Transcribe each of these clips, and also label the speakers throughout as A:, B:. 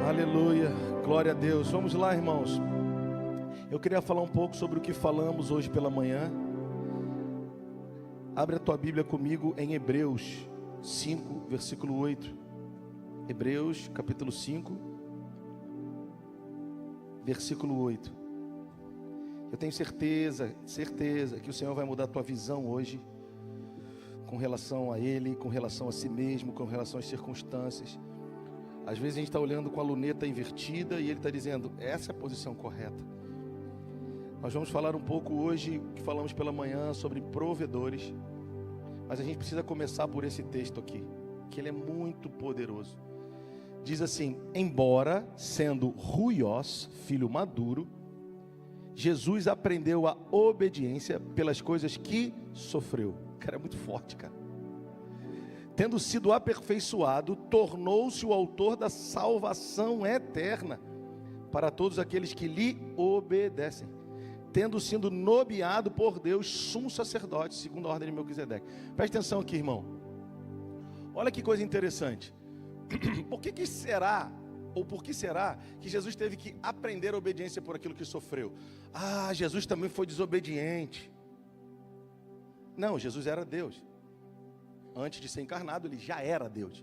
A: Aleluia, glória a Deus. Vamos lá, irmãos. Eu queria falar um pouco sobre o que falamos hoje pela manhã. Abre a tua Bíblia comigo em Hebreus 5, versículo 8. Hebreus, capítulo 5, versículo 8. Eu tenho certeza que o Senhor vai mudar a tua visão hoje, com relação a Ele, com relação a si mesmo, com relação às circunstâncias. Às vezes a gente está olhando com a luneta invertida e Ele está dizendo, essa é a posição correta. Nós vamos falar um pouco hoje, que falamos pela manhã, sobre provedores. Mas a gente precisa começar por esse texto aqui, que ele é muito poderoso. Diz assim: embora sendo ruiós, filho maduro, Jesus aprendeu a obediência pelas coisas que sofreu. Cara, é muito forte, cara. Tendo sido aperfeiçoado, tornou-se o autor da salvação eterna para todos aqueles que lhe obedecem, tendo sido nomeado por Deus sumo sacerdote, segundo a ordem de Melquisedeque. Presta atenção aqui, irmão. Olha que coisa interessante. Por que será que Jesus teve que aprender a obediência por aquilo que sofreu? Ah, Jesus também foi desobediente. Não, Jesus era Deus. Antes de ser encarnado, ele já era Deus.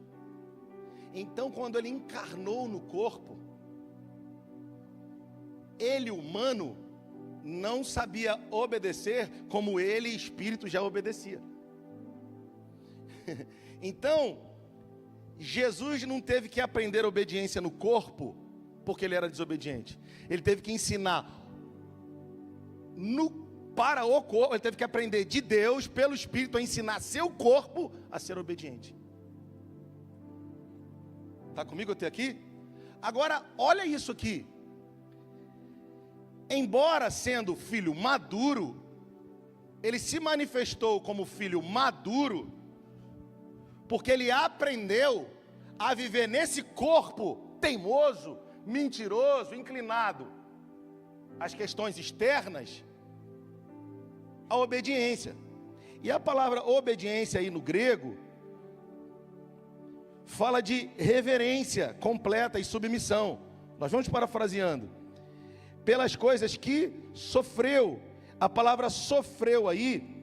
A: Então, quando ele encarnou no corpo, ele, humano, não sabia obedecer como ele, espírito, já obedecia. Então, Jesus não teve que aprender obediência no corpo, porque ele era desobediente. Ele teve que ensinar para o corpo, ele teve que aprender de Deus, pelo Espírito, a ensinar seu corpo a ser obediente. Está comigo até aqui? Agora, olha isso aqui. Embora sendo filho maduro, ele se manifestou como filho maduro, porque ele aprendeu a viver nesse corpo teimoso, mentiroso, inclinado às questões externas, a obediência. E a palavra obediência aí no grego fala de reverência completa e submissão. Nós vamos parafraseando. Pelas coisas que sofreu. A palavra sofreu aí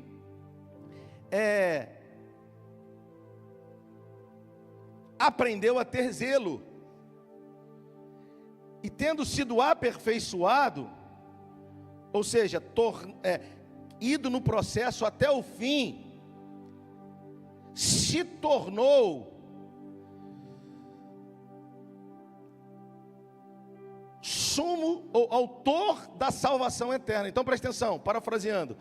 A: aprendeu a ter zelo. E tendo sido aperfeiçoado, ou seja, ido no processo até o fim, se tornou sumo ou autor da salvação eterna. Então presta atenção, parafraseando.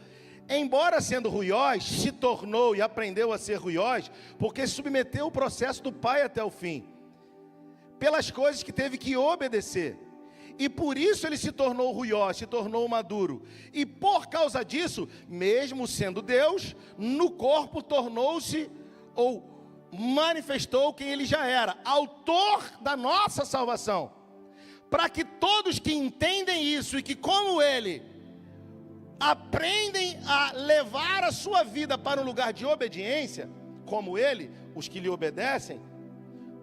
A: Embora sendo ruiós, se tornou e aprendeu a ser ruiós, porque submeteu o processo do Pai até o fim, pelas coisas que teve que obedecer. E por isso ele se tornou ruiós, se tornou maduro. E por causa disso, mesmo sendo Deus, no corpo tornou-se ou manifestou quem ele já era, autor da nossa salvação. Para que todos que entendem isso e que, como ele, aprendem a levar a sua vida para um lugar de obediência, como ele, os que lhe obedecem,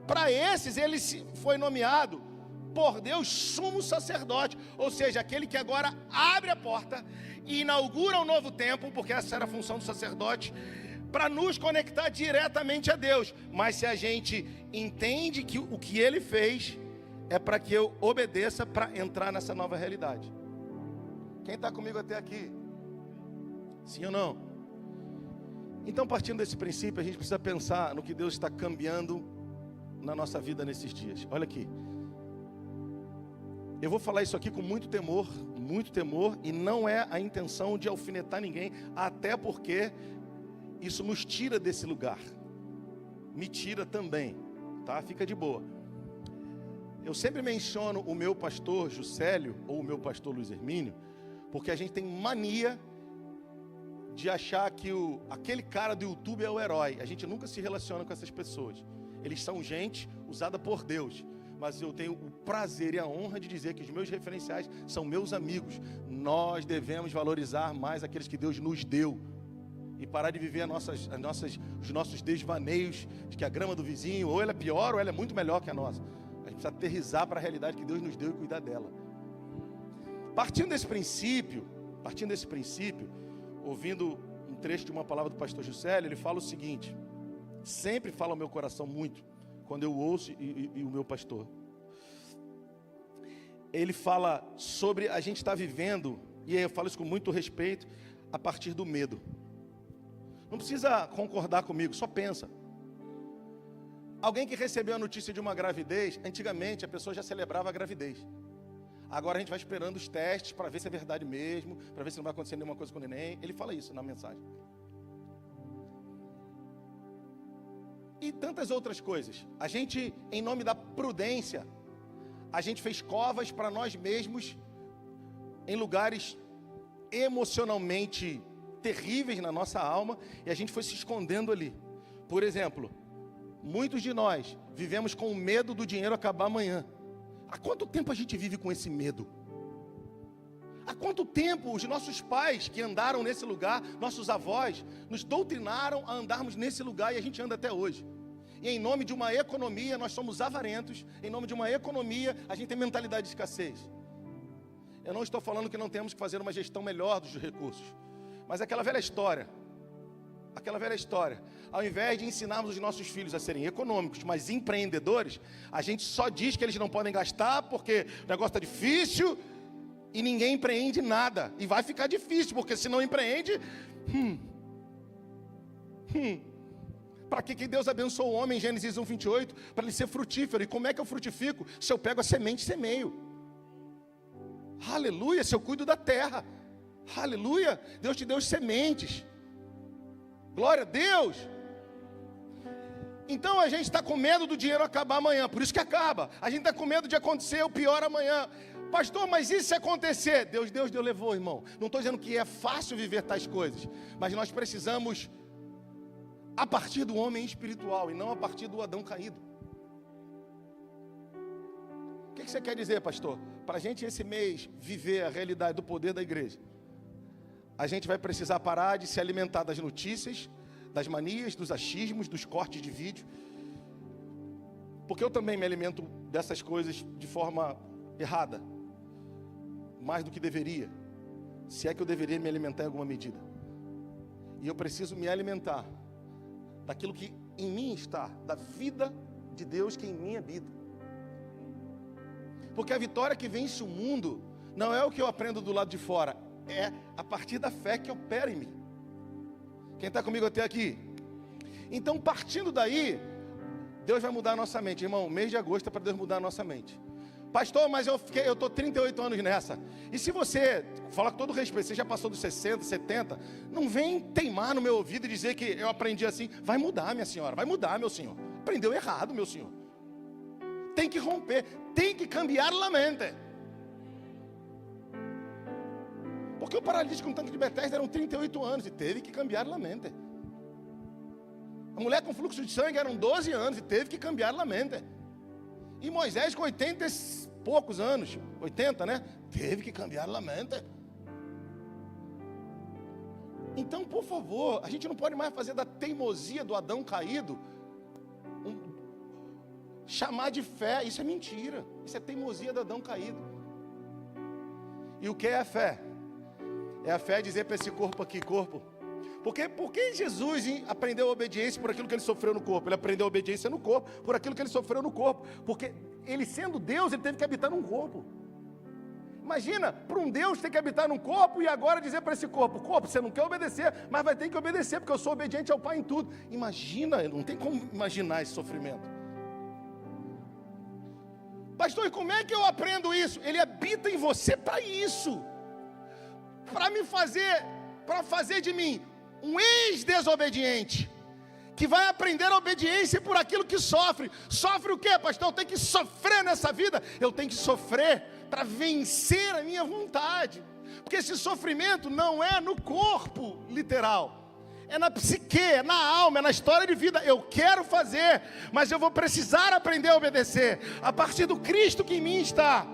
A: para esses ele foi nomeado por Deus sumo sacerdote, ou seja, aquele que agora abre a porta e inaugura um novo tempo, porque essa era a função do sacerdote, para nos conectar diretamente a Deus. Mas se a gente entende que o que ele fez é para que eu obedeça para entrar nessa nova realidade. Quem está comigo até aqui? Sim ou não? Então, partindo desse princípio, a gente precisa pensar no que Deus está cambiando na nossa vida nesses dias. Olha aqui. Eu vou falar isso aqui com muito temor, e não é a intenção de alfinetar ninguém, até porque isso nos tira desse lugar. Me tira também, tá? Fica de boa. Eu sempre menciono o meu pastor Juscelio, ou o meu pastor Luiz Hermínio, porque a gente tem mania de achar que aquele cara do YouTube é o herói. A gente nunca se relaciona com essas pessoas. Eles são gente usada por Deus. Mas eu tenho o prazer e a honra de dizer que os meus referenciais são meus amigos. Nós devemos valorizar mais aqueles que Deus nos deu. E parar de viver os nossos desvaneios de que a grama do vizinho, ou ela é pior, ou ela é muito melhor que a nossa. precisa aterrissar para a realidade que Deus nos deu e cuidar dela. Partindo desse princípio, ouvindo um trecho de uma palavra do pastor Juscelio, ele fala o seguinte, sempre fala ao meu coração muito, quando eu ouço e o meu pastor. Ele fala sobre a gente estar vivendo, e aí eu falo isso com muito respeito, a partir do medo. Não precisa concordar comigo, só pensa. Alguém que recebeu a notícia de uma gravidez, antigamente a pessoa já celebrava a gravidez. Agora a gente vai esperando os testes para ver se é verdade mesmo, para ver se não vai acontecer nenhuma coisa com o neném. Ele fala isso na mensagem. E tantas outras coisas. A gente, em nome da prudência, a gente fez covas para nós mesmos em lugares emocionalmente terríveis na nossa alma e a gente foi se escondendo ali. Por exemplo, muitos de nós vivemos com o medo do dinheiro acabar amanhã. Há quanto tempo a gente vive com esse medo? Há quanto tempo os nossos pais que andaram nesse lugar, nossos avós, nos doutrinaram a andarmos nesse lugar e a gente anda até hoje? E em nome de uma economia, nós somos avarentos, em nome de uma economia, a gente tem mentalidade de escassez. Eu não estou falando que não temos que fazer uma gestão melhor dos recursos, mas aquela velha história, ao invés de ensinarmos os nossos filhos a serem econômicos, mas empreendedores, a gente só diz que eles não podem gastar porque o negócio está difícil e ninguém empreende nada. E vai ficar difícil, porque se não empreende... Para que Deus abençoou o homem em Gênesis 1:28? Para ele ser frutífero. E como é que eu frutifico? Se eu pego a semente e semeio. Aleluia, se eu cuido da terra. Aleluia, Deus te deu as sementes. Glória a Deus. Então a gente está com medo do dinheiro acabar amanhã, por isso que acaba. A gente está com medo de acontecer o pior amanhã. Pastor, mas e se acontecer? Deus levou, irmão. Não estou dizendo que é fácil viver tais coisas, mas nós precisamos a partir do homem espiritual e não a partir do Adão caído. O que você quer dizer, pastor? Para a gente esse mês viver a realidade do poder da igreja, a gente vai precisar parar de se alimentar das notícias, das manias, dos achismos, dos cortes de vídeo. Porque eu também me alimento dessas coisas de forma errada, mais do que deveria, se é que eu deveria me alimentar em alguma medida. E eu preciso me alimentar daquilo que em mim está, da vida de Deus que em mim habita. Porque a vitória que vence o mundo não é o que eu aprendo do lado de fora, é a partir da fé que opera em mim. Quem está comigo até aqui? Então, partindo daí, Deus vai mudar a nossa mente. Irmão, mês de agosto é para Deus mudar a nossa mente. Pastor, mas eu estou 38 anos nessa. E se você, fala com todo respeito, você já passou dos 60, 70, não vem teimar no meu ouvido e dizer que eu aprendi assim. Vai mudar, minha senhora, vai mudar, meu senhor. Aprendeu errado, meu senhor. Tem que romper, tem que cambiar a mente. Porque o paralítico no tanque de Betesda eram 38 anos e teve que cambiar a mente. A mulher com fluxo de sangue eram 12 anos e teve que cambiar a mente. E Moisés com 80 e poucos anos, 80, né? Teve que cambiar a mente. Então, por favor, a gente não pode mais fazer da teimosia do Adão caído chamar de fé. Isso é mentira. Isso é teimosia do Adão caído. E o que é a fé? É a fé dizer para esse corpo aqui, corpo. Por que Jesus aprendeu a obediência por aquilo que ele sofreu no corpo? Ele aprendeu a obediência no corpo, por aquilo que ele sofreu no corpo. Porque ele sendo Deus, ele teve que habitar num corpo. Imagina, para um Deus ter que habitar num corpo e agora dizer para esse corpo, você não quer obedecer, mas vai ter que obedecer, porque eu sou obediente ao Pai em tudo. Imagina, não tem como imaginar esse sofrimento. Pastor, e como é que eu aprendo isso? Ele habita em você para isso. Para fazer de mim um ex-desobediente, que vai aprender a obediência por aquilo que sofre. Sofre o quê, pastor? Eu tenho que sofrer nessa vida. Eu tenho que sofrer para vencer a minha vontade. Porque esse sofrimento não é no corpo literal, é na psique, é na alma, é na história de vida. Eu quero fazer, mas eu vou precisar aprender a obedecer a partir do Cristo que em mim está,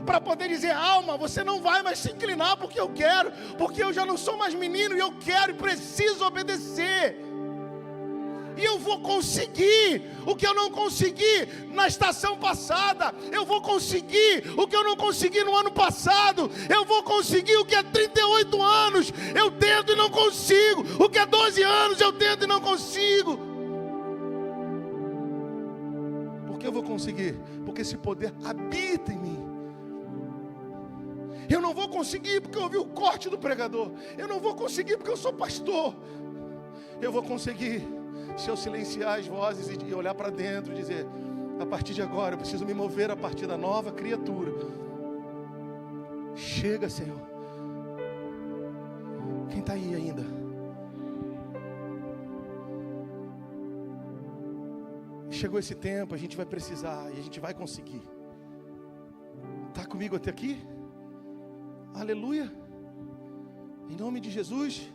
A: para poder dizer, alma, você não vai mais se inclinar porque eu quero, porque eu já não sou mais menino e eu quero e preciso obedecer. e eu vou conseguir o que eu não consegui na estação passada, eu vou conseguir o que eu não consegui no ano passado, eu vou conseguir o que há 38 anos eu tento e não consigo, o que há 12 anos eu tento e não consigo. Por que eu vou conseguir? Porque esse poder habita em mim. Eu não vou conseguir porque eu ouvi o corte do pregador. Eu não vou conseguir porque eu sou pastor. Eu vou conseguir se eu silenciar as vozes e olhar para dentro e dizer: a partir de agora eu preciso me mover a partir da nova criatura. Chega, Senhor. Quem está aí ainda? Chegou esse tempo, a gente vai precisar e a gente vai conseguir. Está comigo até aqui? Aleluia. Em nome de Jesus.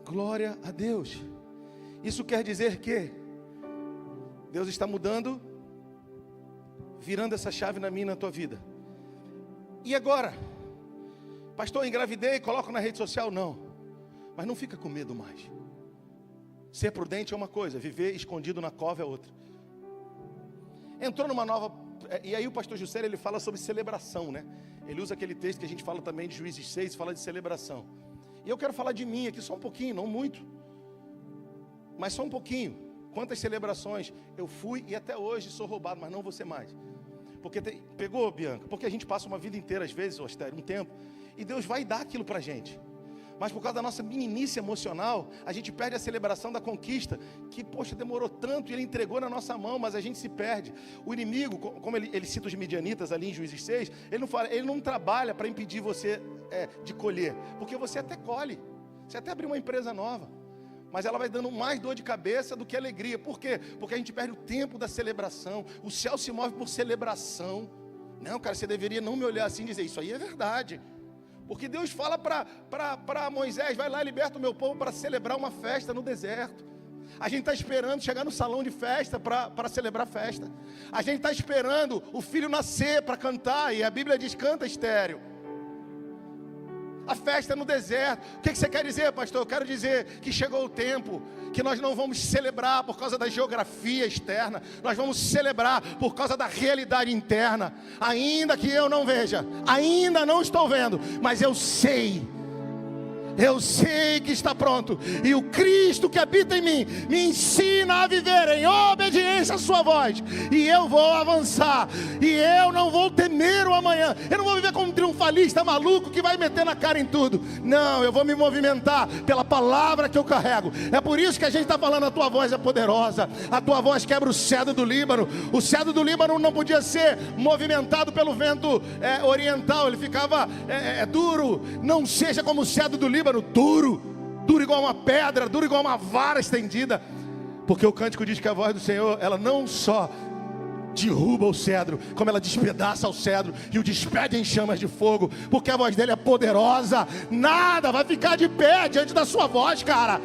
A: Glória a Deus. Isso quer dizer que Deus está mudando, virando essa chave na minha e na tua vida. E agora? Pastor, engravidei, coloco na rede social? Não. Mas não fica com medo mais. Ser prudente é uma coisa, viver escondido na cova é outra. Entrou numa nova... E aí o pastor Juscelio, ele fala sobre celebração, né? Ele usa aquele texto que a gente fala também de Juízes 6, fala de celebração. E eu quero falar de mim aqui só um pouquinho, não muito, mas só um pouquinho. Quantas celebrações eu fui e até hoje sou roubado, mas não vou ser mais. Porque pegou, Bianca? Porque a gente passa uma vida inteira, às vezes, um tempo, e Deus vai dar aquilo pra gente. Mas por causa da nossa meninice emocional, a gente perde a celebração da conquista, que, poxa, demorou tanto e Ele entregou na nossa mão, mas a gente se perde. O inimigo, como ele cita os midianitas ali em Juízes 6, ele não trabalha para impedir você de colher, porque você até colhe, você até abre uma empresa nova, mas ela vai dando mais dor de cabeça do que alegria. Por quê? Porque a gente perde o tempo da celebração. O céu se move por celebração. Não, cara, você deveria não me olhar assim e dizer: isso aí é verdade. Porque Deus fala para Moisés: vai lá e liberta o meu povo para celebrar uma festa no deserto. A gente está esperando chegar no salão de festa para celebrar festa. A gente está esperando o filho nascer para cantar, e a Bíblia diz: canta estéreo. A festa é no deserto. O que você quer dizer, pastor? Eu quero dizer que chegou o tempo que nós não vamos celebrar por causa da geografia externa. Nós vamos celebrar por causa da realidade interna. Ainda que eu não veja, ainda não estou vendo, mas eu sei que está pronto. E o Cristo que habita em mim me ensina a viver em obediência à sua voz. E eu vou avançar. E eu não vou temer o amanhã. Eu não vou viver como um triunfalista maluco que vai meter na cara em tudo. Não, eu vou me movimentar pela palavra que eu carrego. É por isso que a gente está falando: a tua voz é poderosa. A tua voz quebra o cedro do Líbano. O cedro do Líbano não podia ser movimentado pelo vento oriental. Ele ficava duro. Não seja como o cedro do Líbano, duro igual uma pedra, duro igual uma vara estendida. Porque o cântico diz que a voz do Senhor, ela não só derruba o cedro, como ela despedaça o cedro e o despede em chamas de fogo. Porque a voz dele é poderosa. Nada vai ficar de pé diante da sua voz, cara.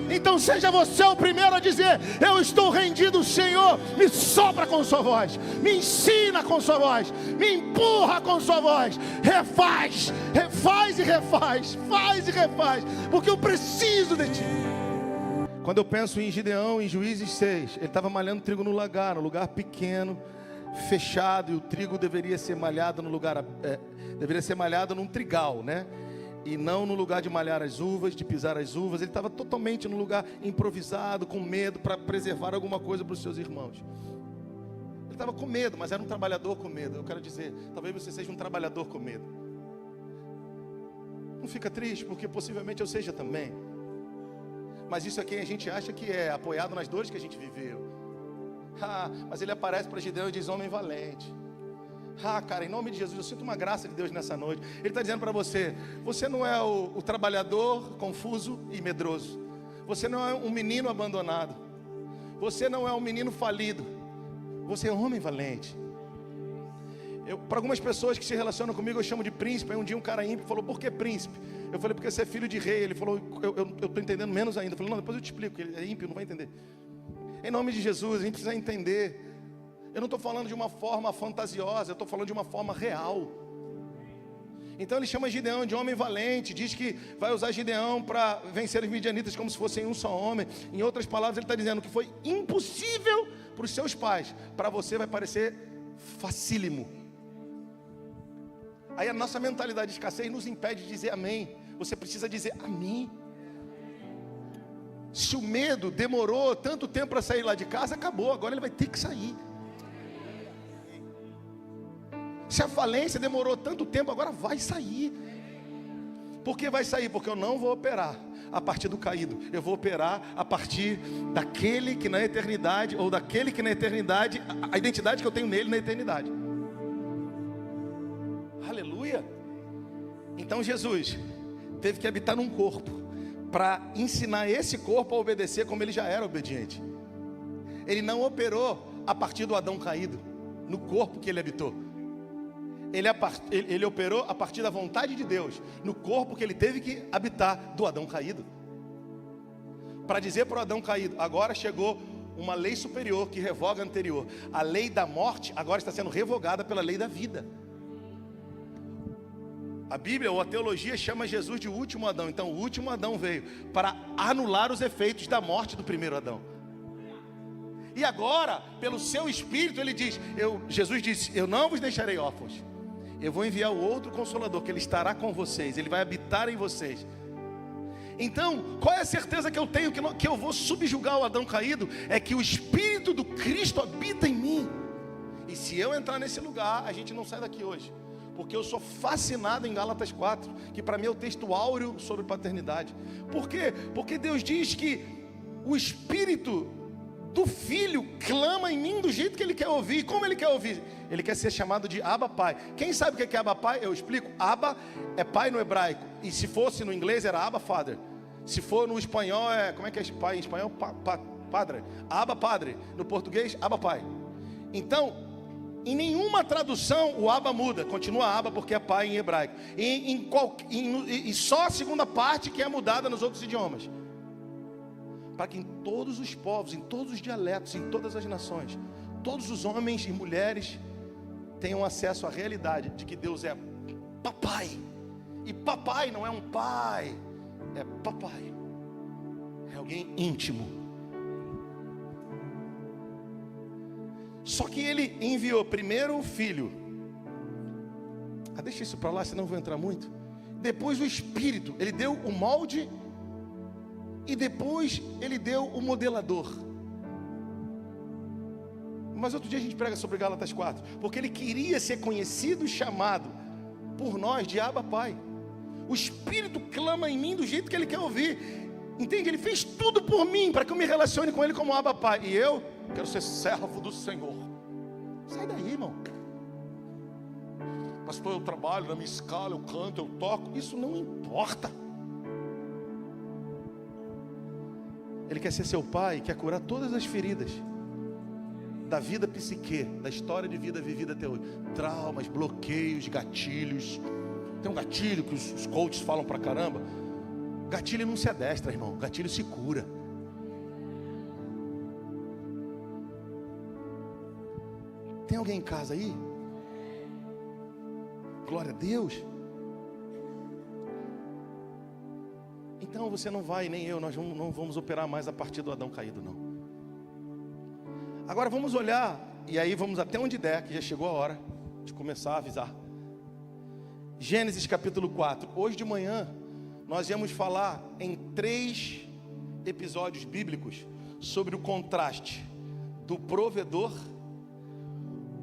A: Então seja você o primeiro a dizer: eu estou rendido, Senhor, me sopra com sua voz, me ensina com sua voz, me empurra com sua voz, refaz e refaz, faz e refaz, porque eu preciso de ti. Quando eu penso em Gideão, em Juízes 6, ele estava malhando trigo no lagar, num lugar pequeno, fechado, e o trigo deveria ser malhado no lugar, deveria ser malhado num trigal, né? E não no lugar de malhar as uvas, de pisar as uvas. Ele estava totalmente no lugar improvisado, com medo, para preservar alguma coisa para os seus irmãos. Ele estava com medo, mas era um trabalhador com medo. Eu quero dizer, talvez você seja um trabalhador com medo. Não fica triste, porque possivelmente eu seja também. Mas isso é quem a gente acha que é, apoiado nas dores que a gente viveu. Mas ele aparece para Gideão e diz: homem valente. Cara, em nome de Jesus, eu sinto uma graça de Deus nessa noite. Ele está dizendo para você: você não é o trabalhador confuso e medroso. Você não é um menino abandonado. Você não é um menino falido. Você é um homem valente. Para algumas pessoas que se relacionam comigo, eu chamo de príncipe. Aí um dia um cara ímpio falou: por que príncipe? Eu falei: porque você é filho de rei. Ele falou: eu estou entendendo menos ainda. Eu falei: não, depois eu te explico. Ele é ímpio, não vai entender. Em nome de Jesus, a gente precisa entender. Eu não estou falando de uma forma fantasiosa, eu estou falando de uma forma real. Então ele chama Gideão de homem valente, diz que vai usar Gideão para vencer os midianitas como se fossem um só homem. Em outras palavras, ele está dizendo que foi impossível para os seus pais, para você vai parecer facílimo. Aí a nossa mentalidade de escassez nos impede de dizer amém. Você precisa dizer amém. Se o medo demorou tanto tempo para sair lá de casa, acabou, agora ele vai ter que sair. Se a falência demorou tanto tempo, agora vai sair. Por que vai sair? Porque eu não vou operar a partir do caído. Eu vou operar a partir daquele que na eternidade, ou daquele que na eternidade, a identidade que eu tenho nele na eternidade. Aleluia. Então Jesus teve que habitar num corpo para ensinar esse corpo a obedecer como ele já era obediente. Ele não operou a partir do Adão caído, no corpo que ele habitou. Ele operou a partir da vontade de Deus, no corpo que ele teve que habitar do Adão caído. Para dizer para o Adão caído, agora chegou uma lei superior que revoga a anterior. A lei da morte agora está sendo revogada pela lei da vida. A Bíblia ou a teologia chama Jesus de último Adão. Então o último Adão veio para anular os efeitos da morte do primeiro Adão. E agora, pelo seu Espírito, ele diz, Jesus disse, eu não vos deixarei órfãos. Eu vou enviar o outro Consolador, que ele estará com vocês, ele vai habitar em vocês. Então, qual é a certeza que eu tenho que eu vou subjugar o Adão caído? É que o Espírito do Cristo habita em mim. E se eu entrar nesse lugar, a gente não sai daqui hoje. Porque eu sou fascinado em Gálatas 4, que para mim é o texto áureo sobre paternidade. Por quê? Porque Deus diz que o Espírito do Filho clama em mim do jeito que Ele quer ouvir. Como Ele quer ouvir? Ele quer ser chamado de Abba Pai. Quem sabe o que é Abba Pai? Eu explico. Abba é pai no hebraico. E se fosse no inglês era Abba Father. Se for no espanhol como é que é pai em espanhol? Padre. Abba Padre. No português, Abba Pai. Então, em nenhuma tradução o Abba muda, continua Abba porque é pai em hebraico. E só a segunda parte que é mudada nos outros idiomas. Para que em todos os povos, em todos os dialetos, em todas as nações, todos os homens e mulheres tenham acesso à realidade de que Deus é papai. E papai não é um pai, é papai. É alguém íntimo. Só que ele enviou primeiro o filho. Deixa isso para lá, senão eu vou entrar muito. Depois o Espírito. Ele deu o molde. E depois ele deu o modelador. Mas outro dia a gente prega sobre Gálatas 4. Porque ele queria ser conhecido e chamado por nós de Abba Pai. O Espírito clama em mim do jeito que ele quer ouvir. Entende? Ele fez tudo por mim, para que eu me relacione com ele como Abba Pai. E eu quero ser servo do Senhor. Sai daí, irmão. Pastor, eu trabalho na minha escala, eu canto, eu toco. Isso não importa. Ele quer ser seu pai, quer curar todas as feridas da vida psique, da história de vida vivida até hoje. Traumas, bloqueios, gatilhos. Tem um gatilho que os coaches falam pra caramba. Gatilho não se adestra, irmão. Gatilho se cura. Tem alguém em casa aí? Glória a Deus. Então você não vai, nem eu, nós não vamos operar mais a partir do Adão caído, não. Agora vamos olhar, e aí vamos até onde der, que já chegou a hora de começar a avisar. Gênesis capítulo 4. Hoje de manhã nós íamos falar em 3 episódios bíblicos sobre o contraste do provedor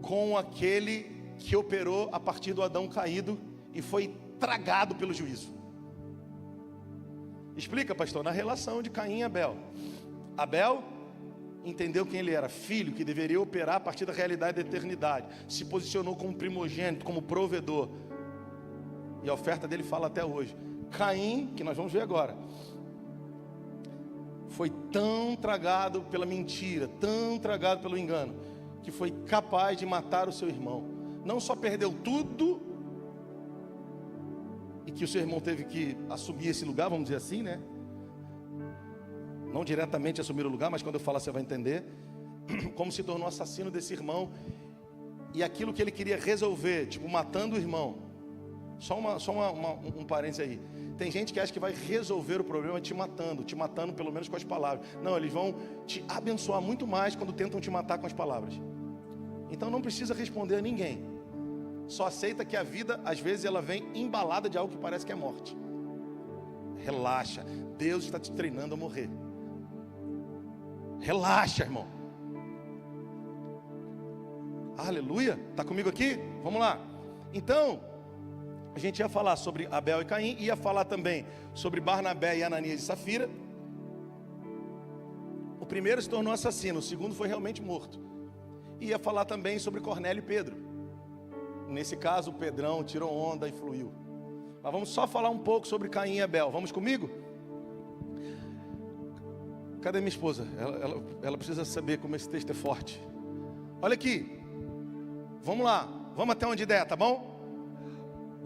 A: com aquele que operou a partir do Adão caído e foi tragado pelo juízo. Explica, pastor, na relação de Caim e Abel. Abel entendeu quem ele era, filho que deveria operar a partir da realidade da eternidade. Se posicionou como primogênito, como provedor. E a oferta dele fala até hoje. Caim, que nós vamos ver agora, foi tão tragado pela mentira, tão tragado pelo engano, que foi capaz de matar o seu irmão. Não só perdeu tudo, e que o seu irmão teve que assumir esse lugar, vamos dizer assim, né? Não diretamente assumir o lugar, mas quando eu falar você vai entender. Como se tornou assassino desse irmão. E aquilo que ele queria resolver, tipo matando o irmão, Um parênteses aí. Tem gente que acha que vai resolver o problema te matando pelo menos com as palavras. Não, eles vão te abençoar muito mais quando tentam te matar com as palavras. Então não precisa responder a ninguém. Só aceita que a vida, às vezes, ela vem embalada de algo que parece que é morte. Relaxa, Deus está te treinando a morrer. Relaxa, irmão. Aleluia, está comigo aqui? Vamos lá. Então, a gente ia falar sobre Abel e Caim, ia falar também sobre Barnabé e Ananias e Safira. O primeiro se tornou assassino, o segundo foi realmente morto. Ia falar também sobre Cornélio e Pedro. Nesse caso, o Pedrão tirou onda e fluiu. Mas vamos só falar um pouco sobre Caim e Abel. Vamos comigo? Cadê minha esposa? Ela precisa saber como esse texto é forte. Olha aqui. Vamos lá. Vamos até onde der, tá bom?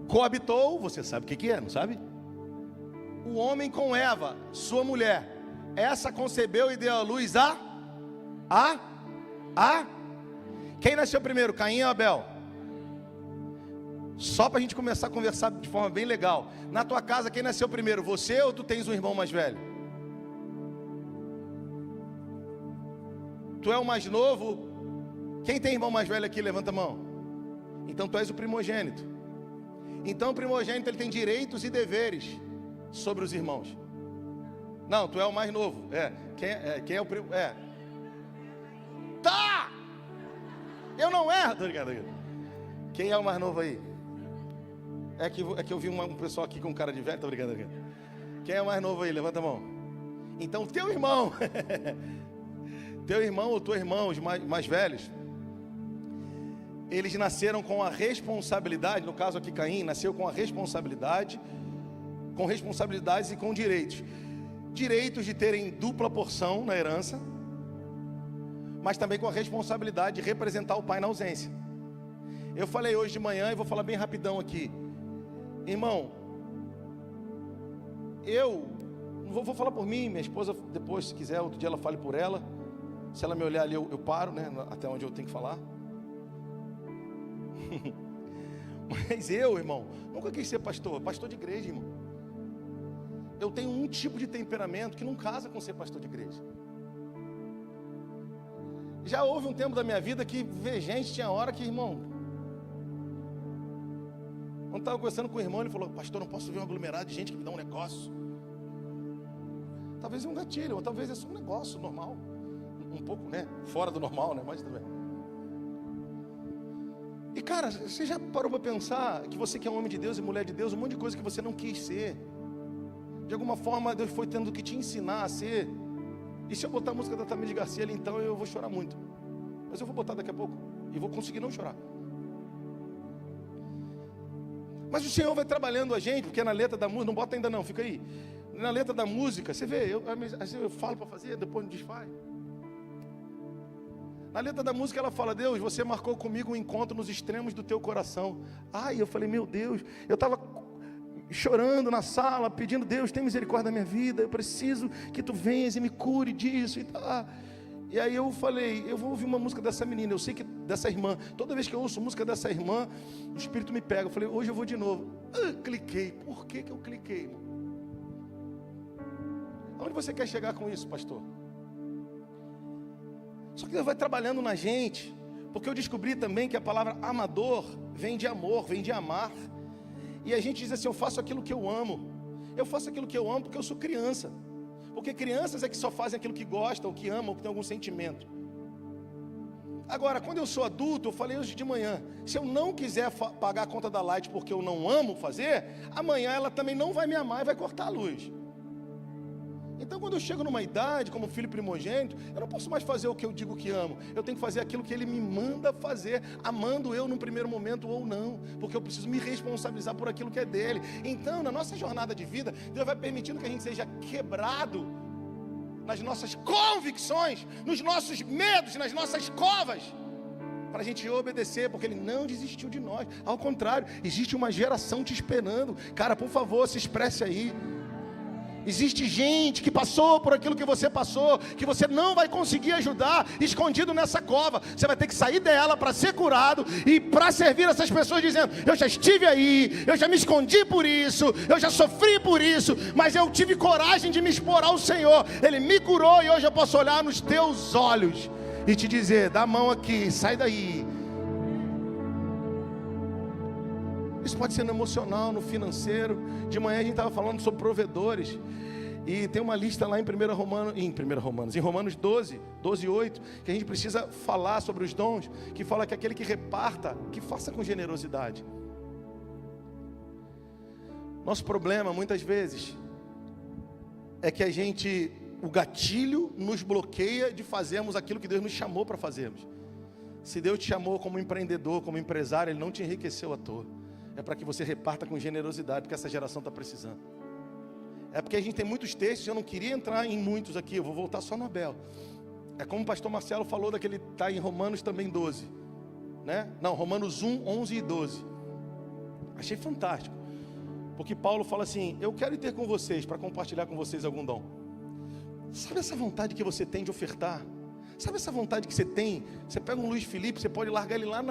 A: Coabitou, você sabe o que é, não sabe? O homem com Eva, sua mulher. Essa concebeu e deu à luz Quem nasceu primeiro, Caim ou Abel? Só para a gente começar a conversar de forma bem legal. Na tua casa, quem nasceu primeiro, você ou tu tens um irmão mais velho? Tu é o mais novo? Quem tem irmão mais velho aqui, levanta a mão. Então tu és o primogênito. Então o primogênito ele tem direitos e deveres sobre os irmãos. Não, tu é o mais novo. Quem é o primo? Tá! Eu não erro. Tô ligado. Quem é o mais novo aí? É que eu vi um pessoal aqui com cara de velho. Tô brincando. Quem é o mais novo aí? Levanta a mão. Então teu irmão teu irmão ou tua irmã, os mais velhos, eles nasceram com a responsabilidade. No caso aqui Caim nasceu com a responsabilidade, com responsabilidades e com direitos de terem dupla porção na herança, mas também com a responsabilidade de representar o pai na ausência. Eu falei hoje de manhã e vou falar bem rapidão aqui. Irmão, eu não vou falar por mim, minha esposa depois, se quiser, outro dia ela fale por ela. Se ela me olhar ali, eu paro, né, até onde eu tenho que falar. Mas eu, irmão, nunca quis ser pastor de igreja, irmão. Eu tenho um tipo de temperamento que não casa com ser pastor de igreja. Já houve um tempo da minha vida que ver gente, tinha hora que, irmão, quando estava conversando com o irmão, ele falou: pastor, não posso ver um aglomerado de gente que me dá um negócio. Talvez é um gatilho, ou talvez é só um negócio normal, um pouco, né, fora do normal, né, mas tudo bem. E cara, você já parou para pensar que você que é um homem de Deus e mulher de Deus, um monte de coisa que você não quis ser, de alguma forma Deus foi tendo que te ensinar a ser. E se eu botar a música da Tamires Garcia ali, então eu vou chorar muito. Mas eu vou botar daqui a pouco e vou conseguir não chorar. Mas o Senhor vai trabalhando a gente, porque na letra da música, não bota ainda não, fica aí. Na letra da música, você vê, eu falo para fazer, depois não desfaz. Na letra da música ela fala: Deus, você marcou comigo um encontro nos extremos do teu coração. Ai, eu falei, meu Deus, eu estava chorando na sala, pedindo: Deus, tem misericórdia da minha vida, eu preciso que tu venhas e me cure disso e tal. E aí eu falei, eu vou ouvir uma música dessa menina, eu sei que dessa irmã, toda vez que eu ouço música dessa irmã, o Espírito me pega. Eu falei, hoje eu vou de novo. Cliquei. Por que eu cliquei, irmão? Aonde você quer chegar com isso, pastor? Só que Deus vai trabalhando na gente, porque eu descobri também que a palavra amador vem de amor, vem de amar. E a gente diz assim: eu faço aquilo que eu amo. Eu faço aquilo que eu amo porque eu sou criança. Porque crianças é que só fazem aquilo que gostam, que amam, que tem algum sentimento. Agora, quando eu sou adulto, eu falei hoje de manhã, se eu não quiser pagar a conta da Light porque eu não amo fazer, amanhã ela também não vai me amar e vai cortar a luz. Então, quando eu chego numa idade, como filho primogênito, eu não posso mais fazer o que eu digo que amo. Eu tenho que fazer aquilo que Ele me manda fazer, amando eu num primeiro momento ou não, porque eu preciso me responsabilizar por aquilo que é dele. Então, na nossa jornada de vida, Deus vai permitindo que a gente seja quebrado nas nossas convicções, nos nossos medos, nas nossas covas, para a gente obedecer, porque Ele não desistiu de nós. Ao contrário, existe uma geração te esperando. Cara, por favor, se expresse aí. Existe gente que passou por aquilo que você passou, que você não vai conseguir ajudar, escondido nessa cova. Você vai ter que sair dela para ser curado e para servir essas pessoas dizendo: eu já estive aí, eu já me escondi por isso, eu já sofri por isso, mas eu tive coragem de me expor ao Senhor. Ele me curou e hoje eu posso olhar nos teus olhos e te dizer: dá a mão aqui, sai daí. Isso pode ser no emocional, no financeiro. De manhã a gente estava falando sobre provedores. E tem uma lista lá em Romanos 12, 8, que a gente precisa falar sobre os dons, que fala que aquele que reparta, que faça com generosidade. Nosso problema, muitas vezes, é que o gatilho nos bloqueia de fazermos aquilo que Deus nos chamou para fazermos. Se Deus te chamou como empreendedor, como empresário, Ele não te enriqueceu à toa. É para que você reparta com generosidade, porque essa geração está precisando. É porque a gente tem muitos textos, eu não queria entrar em muitos aqui, eu vou voltar só no Abel. É como o pastor Marcelo falou daquele, está em Romanos também 12, né? Não, Romanos 1, 11 e 12. Achei fantástico, porque Paulo fala assim: eu quero ir ter com vocês, para compartilhar com vocês algum dom. Sabe essa vontade que você tem de ofertar? Sabe essa vontade que você tem? Você pega um Luiz Felipe, você pode largar ele lá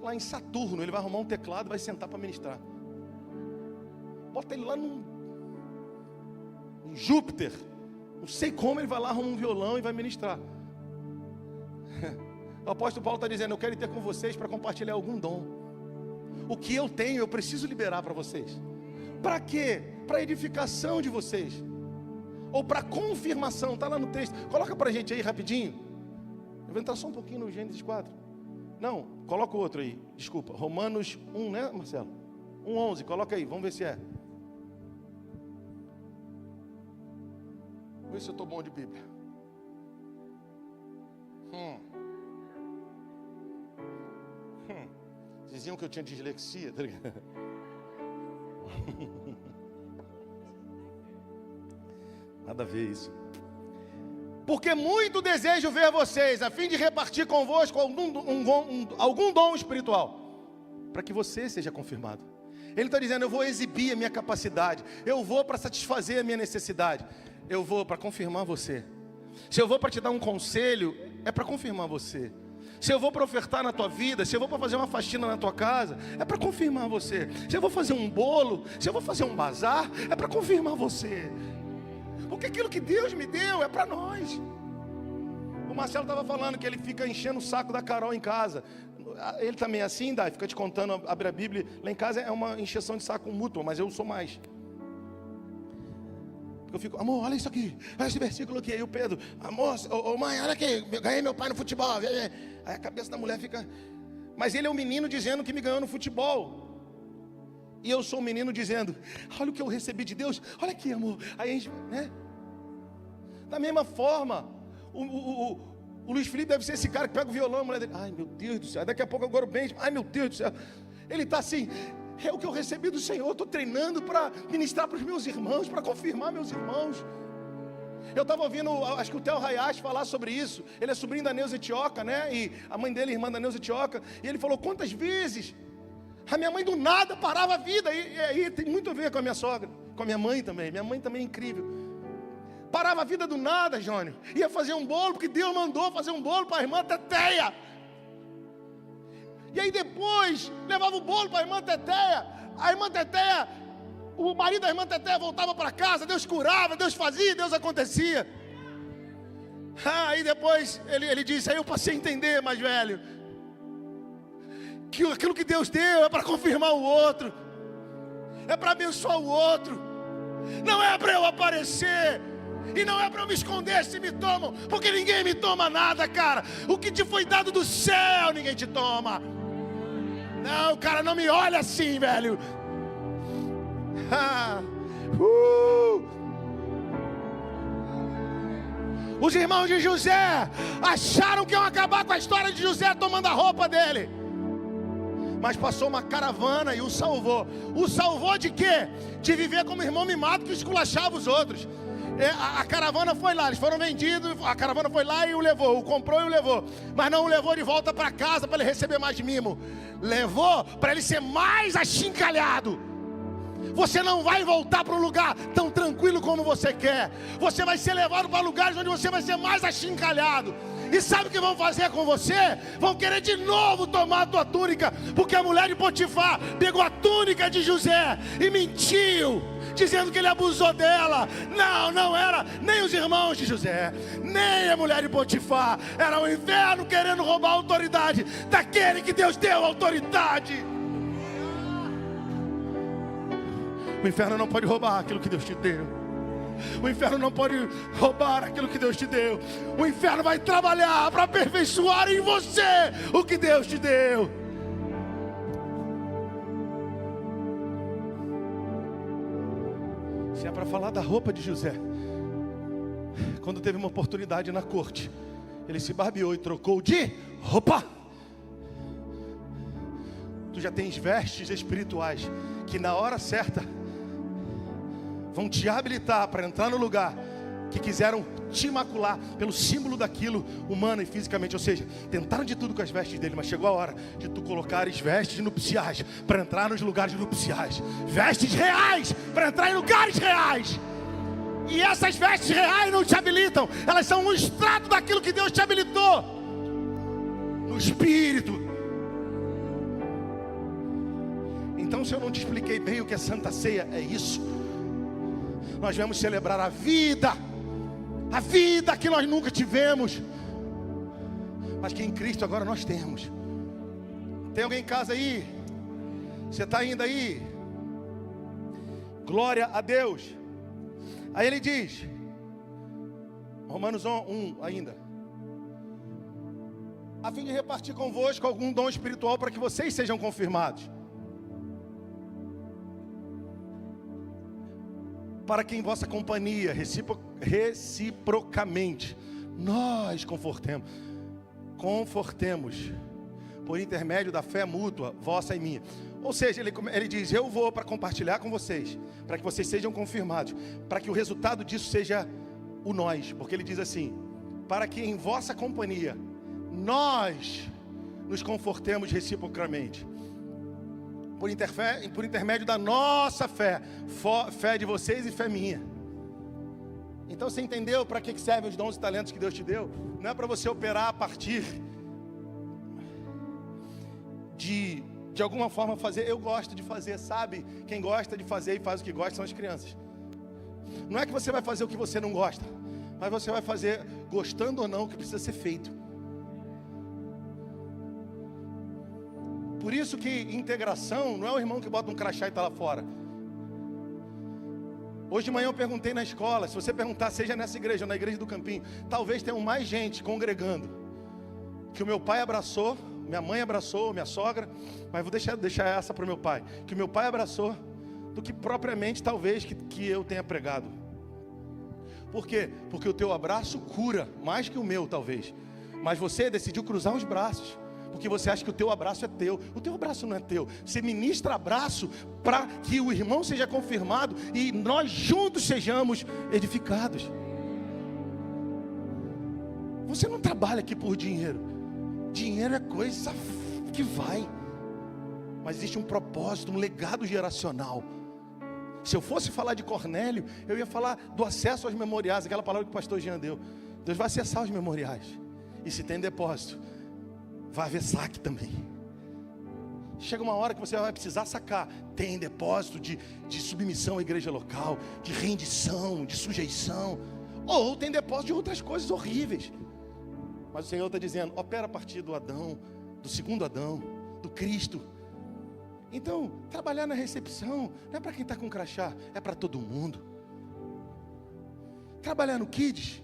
A: lá em Saturno, ele vai arrumar um teclado e vai sentar para ministrar. Bota ele lá em Júpiter, não sei como, ele vai lá, arruma um violão e vai ministrar. O apóstolo Paulo está dizendo: eu quero ir ter com vocês para compartilhar algum dom. O que eu tenho, eu preciso liberar para vocês. Para quê? Para edificação de vocês, ou para confirmação. Está lá no texto, coloca para a gente aí rapidinho. Eu vou entrar só um pouquinho no Gênesis 4. Não, coloca o outro aí, desculpa. Romanos 1, né, Marcelo? 1:11, coloca aí, vamos ver se é. Vamos ver se eu estou bom de Bíblia. Diziam que eu tinha dislexia, tá ligado? Nada a ver isso. Porque muito desejo ver vocês, a fim de repartir convosco algum dom espiritual, para que você seja confirmado. Ele está dizendo: eu vou exibir a minha capacidade, eu vou para satisfazer a minha necessidade, eu vou para confirmar você. Se eu vou para te dar um conselho, é para confirmar você. Se eu vou para ofertar na tua vida, se eu vou para fazer uma faxina na tua casa, é para confirmar você. Se eu vou fazer um bolo, se eu vou fazer um bazar, é para confirmar você. Porque aquilo que Deus me deu é para nós. O Marcelo estava falando que ele fica enchendo o saco da Carol em casa. Ele também é assim, Dai, fica te contando, abre a Bíblia. Lá em casa é uma encheção de saco mútua, mas eu sou mais. Eu fico: amor, olha isso aqui, olha esse versículo aqui. Aí o Pedro: amor, mãe, olha aqui, ganhei meu pai no futebol. Aí a cabeça da mulher fica... Mas ele é o menino dizendo que me ganhou no futebol. E eu sou o menino dizendo: olha o que eu recebi de Deus, olha aqui, amor. Aí a gente, né? Da mesma forma, o Luiz Felipe deve ser esse cara que pega o violão, a mulher dele: ai meu Deus do céu, daqui a pouco agora o Benjamin, ai meu Deus do céu. Ele está assim: é o que eu recebi do Senhor, estou treinando para ministrar para os meus irmãos, para confirmar meus irmãos. Eu estava ouvindo, acho que o Theo Hayashi falar sobre isso. Ele é sobrinho da Neuza Etioca, né? E a mãe dele, irmã da Neuza Etioca. E ele falou: quantas vezes a minha mãe do nada parava a vida. E tem muito a ver com a minha sogra, com a minha mãe também. Minha mãe também é incrível. Parava a vida do nada, Jônio. Ia fazer um bolo, porque Deus mandou fazer um bolo para a irmã Teteia. E aí depois levava o bolo para a irmã Teteia. A irmã Teteia, o marido da irmã Teteia voltava para casa. Deus curava, Deus fazia, Deus acontecia. Aí depois ele disse: aí eu passei a entender, mais velho, que aquilo que Deus deu é para confirmar o outro, é para abençoar o outro. Não é para eu aparecer, e não é para eu me esconder se me tomam, porque ninguém me toma nada, cara. O que te foi dado do céu, ninguém te toma. Não, cara, não me olha assim, velho. Os irmãos de José acharam que iam acabar com a história de José tomando a roupa dele, mas passou uma caravana e o salvou. O salvou de quê? De viver como irmão mimado que esculachava os outros. A caravana foi lá, eles foram vendidos, a caravana foi lá e o levou, o comprou e o levou, mas não o levou de volta para casa para ele receber mais mimo, levou para ele ser mais achincalhado. Você não vai voltar para um lugar tão tranquilo como você quer. Você vai ser levado para lugares onde você vai ser mais achincalhado. E sabe o que vão fazer com você? Vão querer de novo tomar a tua túnica, porque a mulher de Potifar pegou a túnica de José e mentiu, dizendo que ele abusou dela. Não era nem os irmãos de José, nem a mulher de Potifar. Era o inferno querendo roubar a autoridade daquele que Deus deu autoridade. O inferno não pode roubar aquilo que Deus te deu. O inferno não pode roubar aquilo que Deus te deu. O inferno vai trabalhar para aperfeiçoar em você o que Deus te deu. Se é para falar da roupa de José, quando teve uma oportunidade na corte, ele se barbeou e trocou de roupa. Tu já tens vestes espirituais que na hora certa vão te habilitar para entrar no lugar que quiseram te macular pelo símbolo daquilo, humano e fisicamente. Ou seja, tentaram de tudo com as vestes dele, mas chegou a hora de tu colocares vestes nupciais para entrar nos lugares nupciais. Vestes reais para entrar em lugares reais. E essas vestes reais não te habilitam, elas são um extrato daquilo que Deus te habilitou no Espírito. Então, se eu não te expliquei bem o que é Santa Ceia, é isso. Nós vamos celebrar a vida que nós nunca tivemos, mas que em Cristo agora nós temos. Tem alguém em casa aí? Você está indo aí? Glória a Deus. Aí ele diz, Romanos 1 ainda: a fim de repartir convosco algum dom espiritual para que vocês sejam confirmados, para que em vossa companhia, reciprocamente, nós confortemos, por intermédio da fé mútua, vossa e minha. Ou seja, ele diz, eu vou para compartilhar com vocês, para que vocês sejam confirmados, para que o resultado disso seja o nós. Porque ele diz assim, para que em vossa companhia, nós nos confortemos reciprocamente. Por intermédio da nossa fé, fé de vocês e fé minha. Então você entendeu para que servem os dons e talentos que Deus te deu? Não é para você operar a partir de alguma forma fazer. Eu gosto de fazer, sabe? Quem gosta de fazer e faz o que gosta são as crianças. Não é que você vai fazer o que você não gosta, mas você vai fazer, gostando ou não, o que precisa ser feito. Por isso que integração não é o irmão que bota um crachá e está lá fora. Hoje de manhã eu perguntei na escola, se você perguntar, seja nessa igreja ou na igreja do Campinho, talvez tenham mais gente congregando que o meu pai abraçou, minha mãe abraçou, minha sogra, mas vou deixar essa para o meu pai, que o meu pai abraçou, do que propriamente talvez que eu tenha pregado. Por quê? Porque o teu abraço cura mais que o meu talvez, mas você decidiu cruzar os braços, porque você acha que o teu abraço é teu. O teu abraço não é teu. Você ministra abraço para que o irmão seja confirmado e nós juntos sejamos edificados. Você não trabalha aqui por dinheiro. Dinheiro é coisa que vai, mas existe um propósito, um legado geracional. Se eu fosse falar de Cornélio, eu ia falar do acesso aos memoriais, aquela palavra que o pastor Jean deu. Deus vai acessar os memoriais. E se tem depósito, vai haver saque também. Chega uma hora que você vai precisar sacar. Tem depósito de submissão à igreja local, de rendição, de sujeição. Ou tem depósito de outras coisas horríveis. Mas o Senhor está dizendo, opera a partir do Adão, do segundo Adão, do Cristo. Então, trabalhar na recepção não é para quem está com crachá, é para todo mundo. Trabalhar no Kids,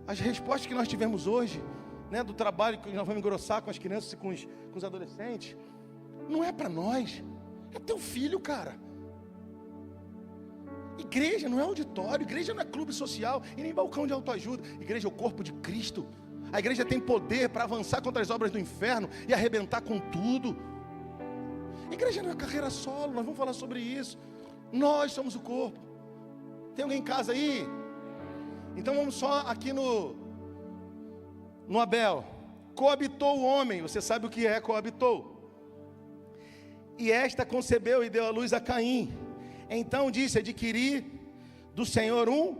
A: as respostas que nós tivemos hoje, né, do trabalho que nós vamos engrossar com as crianças e com os adolescentes, não é para nós, é teu filho, cara. Igreja não é auditório, igreja não é clube social e nem balcão de autoajuda. Igreja é o corpo de Cristo. A igreja tem poder para avançar contra as obras do inferno e arrebentar com tudo. Igreja não é carreira solo, nós vamos falar sobre isso. Nós somos o corpo. Tem alguém em casa aí? Então vamos só aqui no Abel. Coabitou o homem, você sabe o que é coabitou. E esta concebeu e deu à luz a Caim. Então disse: adquirir do Senhor um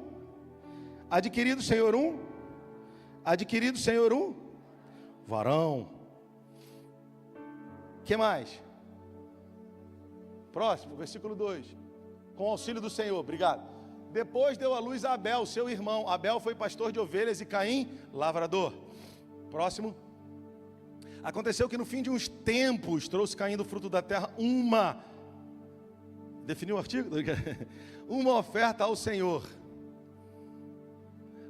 A: varão. Que mais? Próximo, versículo 2. Com auxílio do Senhor, obrigado. Depois deu à luz a Abel, seu irmão. Abel foi pastor de ovelhas e Caim, lavrador. Próximo. Aconteceu que no fim de uns tempos trouxe Caim do fruto da terra definiu o artigo? Uma oferta ao Senhor.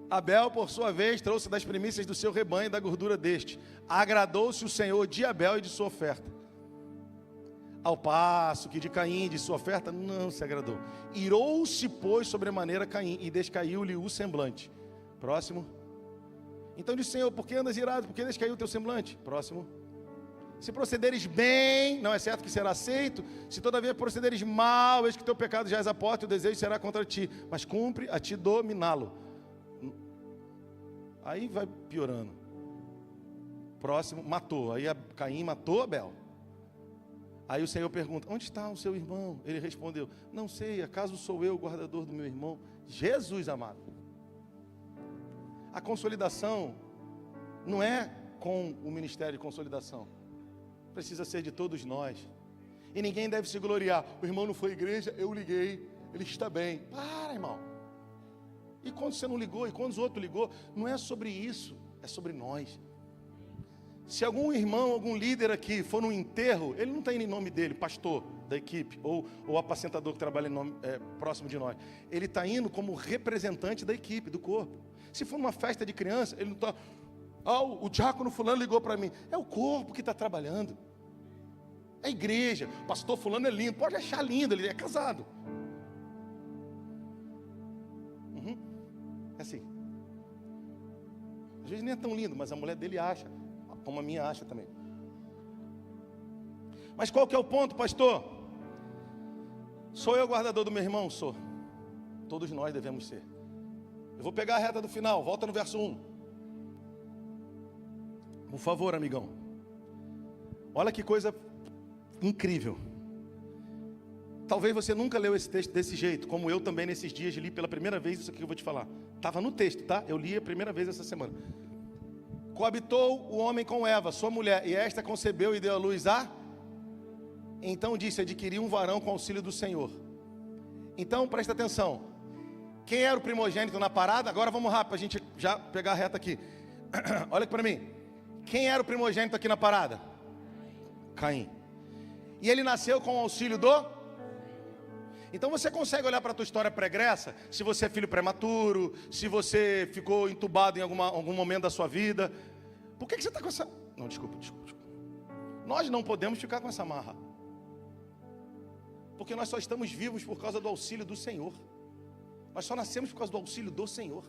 A: Abel, por sua vez, trouxe das primícias do seu rebanho e da gordura deste. Agradou-se o Senhor de Abel e de sua oferta, ao passo que de Caim, de sua oferta, não se agradou. Irou-se, pois, sobremaneira Caim, e descaiu-lhe o semblante. Próximo. Então disse: Senhor, por que andas irado? Por que descaiu o teu semblante? Próximo. Se procederes bem, não é certo que será aceito. Se todavia procederes mal, eis que teu pecado já és à porta, e o desejo será contra ti. Mas cumpre a ti dominá-lo. Aí vai piorando. Próximo, matou. Aí Caim matou Abel. Aí o Senhor pergunta: onde está o seu irmão? Ele respondeu: não sei, acaso sou eu o guardador do meu irmão? Jesus amado. A consolidação não é com o ministério de consolidação. Precisa ser de todos nós. E ninguém deve se gloriar: o irmão não foi à igreja, eu liguei, ele está bem. Para, irmão. E quando você não ligou, e quando os outros ligou, não é sobre isso, é sobre nós. Se algum irmão, algum líder aqui for num enterro, ele não está indo em nome dele, pastor da equipe, ou apacentador que trabalha próximo de nós. Ele está indo como representante da equipe, do corpo. Se for numa festa de criança, ele não está: o diácono fulano ligou para mim. É o corpo que está trabalhando. É a igreja. Pastor fulano é lindo, pode achar lindo, ele é casado. É assim. Às vezes nem é tão lindo, mas a mulher dele acha, como a minha acha também. Mas qual que é o ponto, pastor? Sou eu o guardador do meu irmão? Sou. Todos nós devemos ser. Eu vou pegar a reta do final, volta no verso 1. Por favor, amigão. Olha que coisa incrível. Talvez você nunca leu esse texto desse jeito, como eu também nesses dias li pela primeira vez isso aqui que eu vou te falar. Estava no texto, tá? Eu li a primeira vez essa semana. Coabitou o homem com Eva, sua mulher, e esta concebeu e deu à luz a... Então disse: adquiri um varão com auxílio do Senhor. Então, presta atenção. Quem era o primogênito na parada? Agora vamos rápido, para a gente já pegar a reta aqui. Olha aqui para mim. Quem era o primogênito aqui na parada? Caim. E ele nasceu com o auxílio do... Então você consegue olhar para a tua história pregressa, se você é filho prematuro, se você ficou entubado em algum momento da sua vida. Por que você está com essa... Não, desculpa. Nós não podemos ficar com essa marra. Porque nós só estamos vivos por causa do auxílio do Senhor. Nós só nascemos por causa do auxílio do Senhor.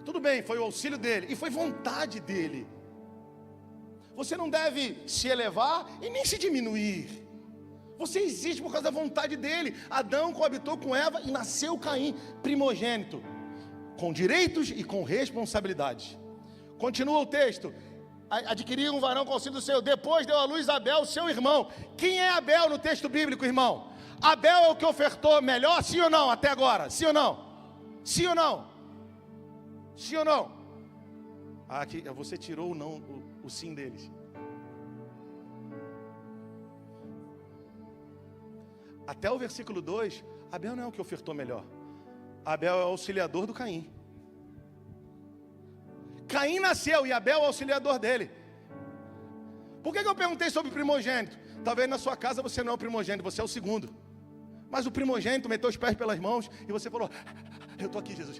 A: Tudo bem, foi o auxílio dele e foi vontade dele. Você não deve se elevar e nem se diminuir. Você existe por causa da vontade dele. Adão coabitou com Eva e nasceu Caim, primogênito, com direitos e com responsabilidades. Continua o texto. Adquiriu um varão com auxílio do Senhor. Depois deu à luz Abel, seu irmão. Quem é Abel no texto bíblico, irmão? Abel é o que ofertou melhor, sim ou não, até agora? Sim ou não? Sim ou não? Sim ou não? Aqui, você tirou o sim deles. Até o versículo 2, Abel não é o que ofertou melhor. Abel é o auxiliador do Caim. Caim nasceu e Abel é o auxiliador dele. Por que eu perguntei sobre primogênito? Talvez na sua casa você não é o primogênito, você é o segundo. Mas o primogênito meteu os pés pelas mãos e você falou: eu estou aqui, Jesus.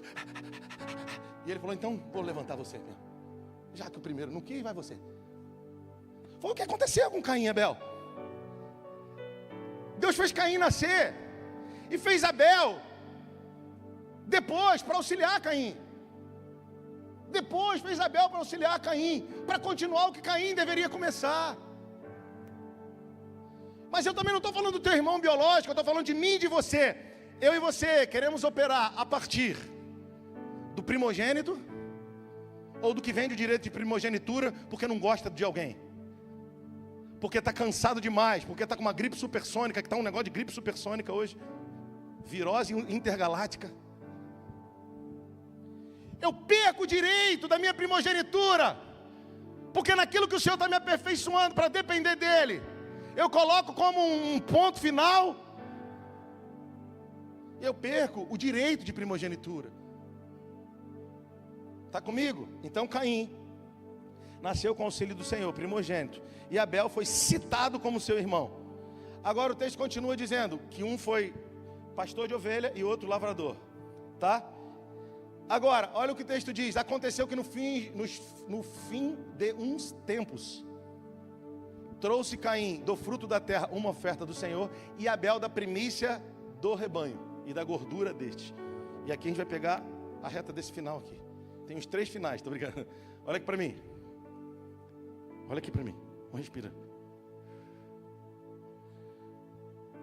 A: E ele falou: então vou levantar você mesmo. Já que o primeiro não quis, vai você. Foi o que aconteceu com Caim e Abel. Deus fez Caim nascer e fez Abel depois para auxiliar Caim. Depois fez Abel para auxiliar Caim, para continuar o que Caim deveria começar. Mas eu também não estou falando do teu irmão biológico, eu estou falando de mim e de você. Eu e você queremos operar a partir do primogênito, ou do que vende o direito de primogenitura, porque não gosta de alguém, porque está cansado demais, porque está com uma gripe supersônica, que está um negócio de gripe supersônica hoje. virose intergaláctica. Eu perco o direito da minha primogenitura, porque naquilo que o Senhor está me aperfeiçoando para depender dEle, eu coloco como um ponto final, eu perco o direito de primogenitura. Está comigo? Então Caim nasceu com o auxílio do Senhor, primogênito, e Abel foi citado como seu irmão. Agora o texto continua dizendo que um foi pastor de ovelha e outro lavrador, tá? Agora, olha o que o texto diz. Aconteceu que no fim de uns tempos, trouxe Caim do fruto da terra uma oferta do Senhor, e Abel da primícia do rebanho e da gordura destes. E aqui a gente vai pegar a reta desse final aqui. Tem uns 3 finais, tô brincando. Olha aqui para mim. Olha aqui para mim. Vamos respirar.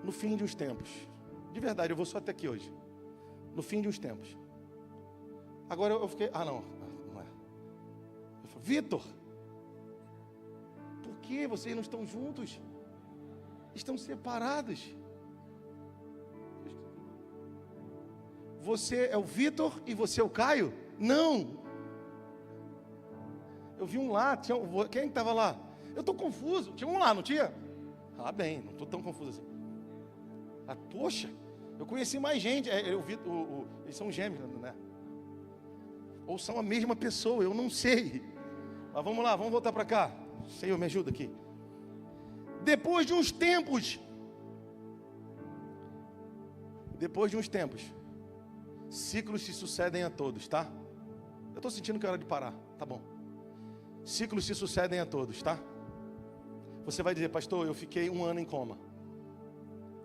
A: No fim de uns tempos, de verdade, eu vou só até aqui hoje. No fim de uns tempos. Agora eu fiquei, não é. Eu falei, Vitor, por que vocês não estão juntos? Estão separados. Você é o Vitor e você é o Caio? Não. Eu vi um lá, quem estava lá? Eu estou confuso, tinha um lá, não tinha? Bem, não estou tão confuso assim. Poxa, eu conheci mais gente, eu vi, eles são gêmeos, né? Ou são a mesma pessoa, eu não sei. Mas vamos lá, vamos voltar para cá. Senhor, me ajuda aqui. Depois de uns tempos, ciclos se sucedem a todos, tá? Eu estou sentindo que é hora de parar, tá bom. Ciclos se sucedem a todos, tá? Você vai dizer, pastor, eu fiquei 1 ano em coma.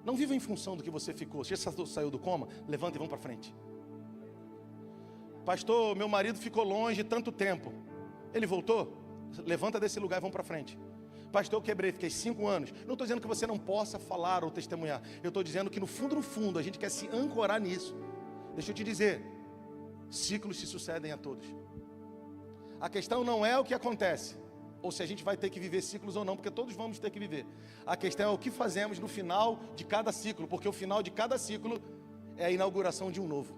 A: Não viva em função do que você ficou. Você saiu do coma, levanta e vamos para frente. Pastor, meu marido ficou longe tanto tempo. Ele voltou? Levanta desse lugar e vamos para frente. Pastor, eu quebrei, fiquei 5 anos. Não estou dizendo que você não possa falar ou testemunhar. Eu estou dizendo que no fundo, a gente quer se ancorar nisso. Deixa eu te dizer, ciclos se sucedem a todos. A questão não é o que acontece, ou se a gente vai ter que viver ciclos ou não, porque todos vamos ter que viver. A questão é o que fazemos no final de cada ciclo, porque o final de cada ciclo é a inauguração de um novo.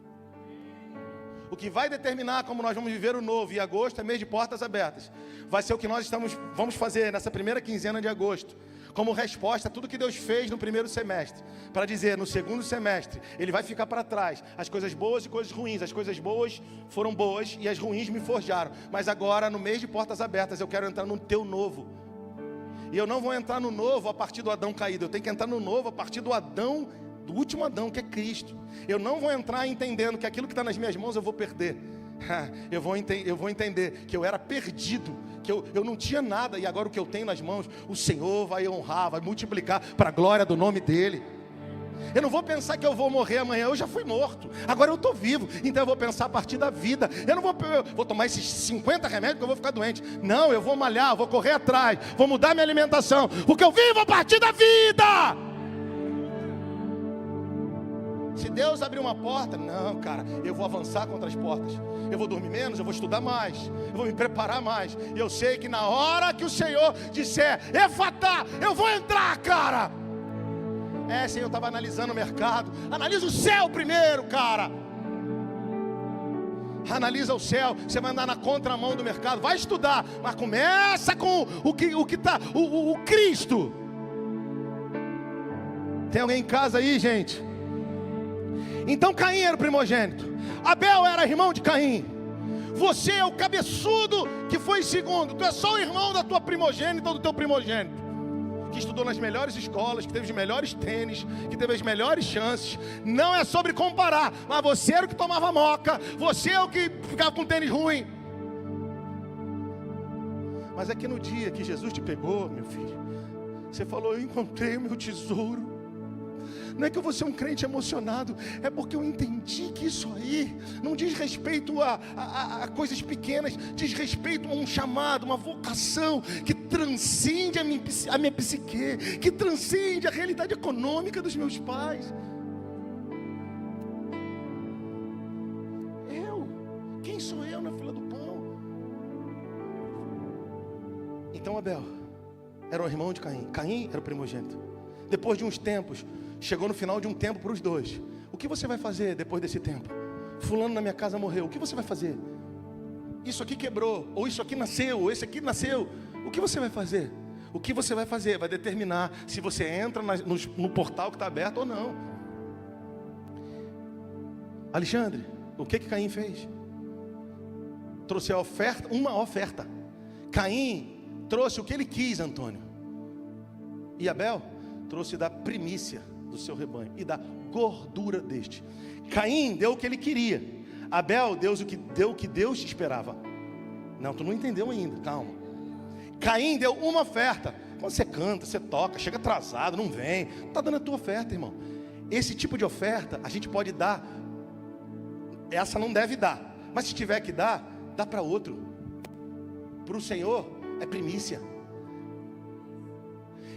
A: O que vai determinar como nós vamos viver o novo, e agosto é mês de portas abertas, vai ser o que nós vamos fazer nessa primeira quinzena de agosto, como resposta a tudo que Deus fez no primeiro semestre, para dizer, no segundo semestre, Ele vai ficar para trás, as coisas boas e coisas ruins. As coisas boas foram boas e as ruins me forjaram, mas agora no mês de portas abertas eu quero entrar no teu novo, e eu não vou entrar no novo a partir do Adão caído, eu tenho que entrar no novo a partir do Adão, do último Adão, que é Cristo. Eu não vou entrar entendendo que aquilo que está nas minhas mãos eu vou perder. Eu vou entender que eu era perdido, que eu não tinha nada, e agora o que eu tenho nas mãos, o Senhor vai honrar, vai multiplicar para a glória do nome dEle. Eu não vou pensar que eu vou morrer amanhã, eu já fui morto, agora eu estou vivo, então eu vou pensar a partir da vida. Eu não vou tomar esses 50 remédios que eu vou ficar doente. Não, eu vou malhar, vou correr atrás, vou mudar minha alimentação, porque eu vivo a partir da vida. Se Deus abrir uma porta, não, cara, eu vou avançar contra as portas. Eu vou dormir menos, eu vou estudar mais, eu vou me preparar mais. E eu sei que na hora que o Senhor disser, Efatá, eu vou entrar, cara. Senhor, eu estava analisando o mercado. Analisa o céu primeiro, cara. Analisa o céu. Você vai andar na contramão do mercado, vai estudar, mas começa com o Cristo. Tem alguém em casa aí, gente? Então Caim era o primogênito, Abel era irmão de Caim. Você é o cabeçudo que foi segundo. Tu é só o irmão da tua primogênita ou do teu primogênito, que estudou nas melhores escolas, que teve os melhores tênis, que teve as melhores chances. Não é sobre comparar, mas você era o que tomava moca, você é o que ficava com tênis ruim. Mas é que no dia que Jesus te pegou, meu filho, você falou, eu encontrei o meu tesouro. Não é que eu vou ser um crente emocionado, é porque eu entendi que isso aí não diz respeito a coisas pequenas, diz respeito a um chamado, uma vocação que transcende a minha psique, que transcende a realidade econômica dos meus pais. Quem sou eu na fila do pão? Então Abel era o irmão de Caim, Caim era o primogênito. Depois de uns tempos, chegou no final de um tempo para os dois. O que você vai fazer depois desse tempo? Fulano na minha casa morreu, o que você vai fazer? Isso aqui quebrou, ou isso aqui nasceu, ou esse aqui nasceu. O que você vai fazer? O que você vai fazer vai determinar se você entra no portal que está aberto ou não. Alexandre, o que Caim fez? Trouxe a oferta, uma oferta. Caim trouxe o que ele quis, Antônio. E Abel trouxe da primícia do seu rebanho e da gordura deste. Caim deu o que ele queria. Abel deu o que Deus esperava. Não, tu não entendeu ainda, calma. Caim deu uma oferta. Quando você canta, você toca, chega atrasado, não vem, está dando a tua oferta, irmão. Esse tipo de oferta a gente pode dar. Essa não deve dar, mas se tiver que dar, dá para outro. Para o Senhor é primícia.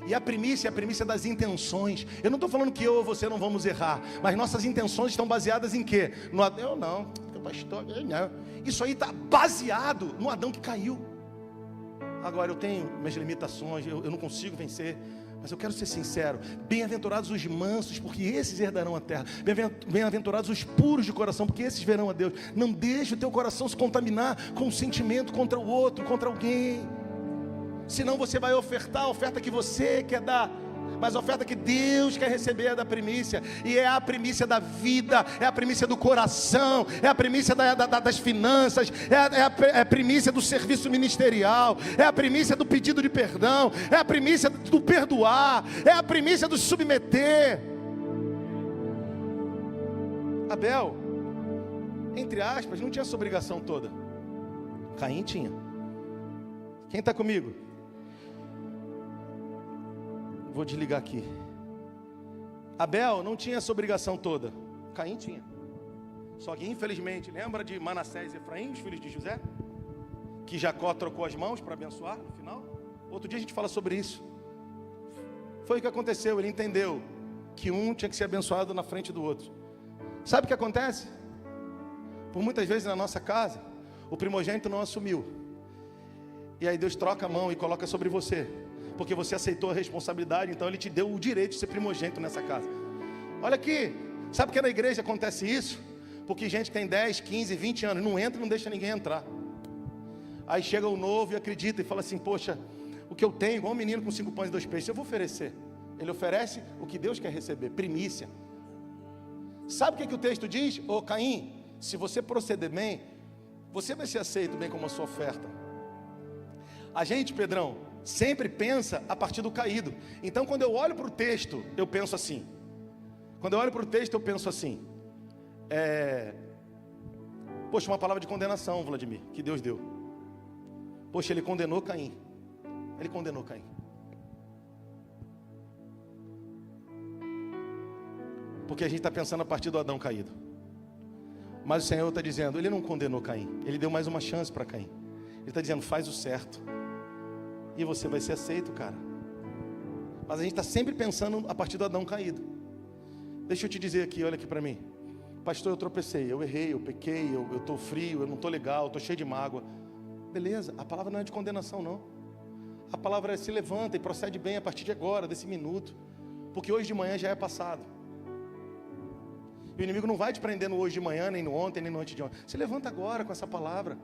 A: E a primícia é a primícia das intenções. Eu não estou falando que eu ou você não vamos errar, mas nossas intenções estão baseadas em quê? No Adão, eu não, pastor, eu não. Isso aí está baseado no Adão que caiu. Agora eu tenho minhas limitações, eu não consigo vencer, mas eu quero ser sincero. Bem-aventurados os mansos, porque esses herdarão a terra. Bem-aventurados os puros de coração, porque esses verão a Deus. Não deixe o teu coração se contaminar com um sentimento contra o outro, contra alguém. Senão você vai ofertar a oferta que você quer dar, mas a oferta que Deus quer receber é da primícia. E é a primícia da vida, é a primícia do coração, é a primícia das finanças, é a primícia do serviço ministerial, é a primícia do pedido de perdão, é a primícia do perdoar, é a primícia do submeter. Abel, entre aspas, não tinha essa obrigação toda. Caim tinha. Quem está comigo? Vou desligar aqui. Abel não tinha essa obrigação toda. Caim tinha. Só que infelizmente, lembra de Manassés e Efraim, os filhos de José? Que Jacó trocou as mãos para abençoar no final? Outro dia a gente fala sobre isso. Foi o que aconteceu, ele entendeu que um tinha que ser abençoado na frente do outro. Sabe o que acontece? Por muitas vezes na nossa casa, o primogênito não assumiu. E aí Deus troca a mão e coloca sobre você, porque você aceitou a responsabilidade, então Ele te deu o direito de ser primogênito nessa casa. Olha aqui, sabe que na igreja acontece isso? Porque gente tem 10, 15, 20 anos, não entra e não deixa ninguém entrar. Aí chega o novo e acredita e fala assim, poxa, o que eu tenho, igual um menino com 5 pães e 2 peixes, eu vou oferecer. Ele oferece o que Deus quer receber, primícia. Sabe o que o texto diz? Ô Caim, se você proceder bem, você vai ser aceito bem como a sua oferta. A gente, Pedrão, sempre pensa a partir do caído. Então quando eu olho para o texto, eu penso assim. Poxa, uma palavra de condenação, Vladimir, que Deus deu. Poxa, Ele condenou Caim. Porque a gente está pensando a partir do Adão caído. Mas o Senhor está dizendo, Ele não condenou Caim, Ele deu mais uma chance para Caim. Ele está dizendo, faz o certo, e você vai ser aceito, cara. Mas a gente está sempre pensando a partir do Adão caído. Deixa eu te dizer aqui, olha aqui para mim. Pastor, eu tropecei, eu errei, eu pequei, eu estou frio, eu não estou legal, eu estou cheio de mágoa. Beleza, a palavra não é de condenação não. A palavra é se levanta e procede bem a partir de agora, desse minuto. Porque hoje de manhã já é passado. E o inimigo não vai te prender no hoje de manhã, nem no ontem, nem no antes de ontem. Se levanta agora com essa palavra.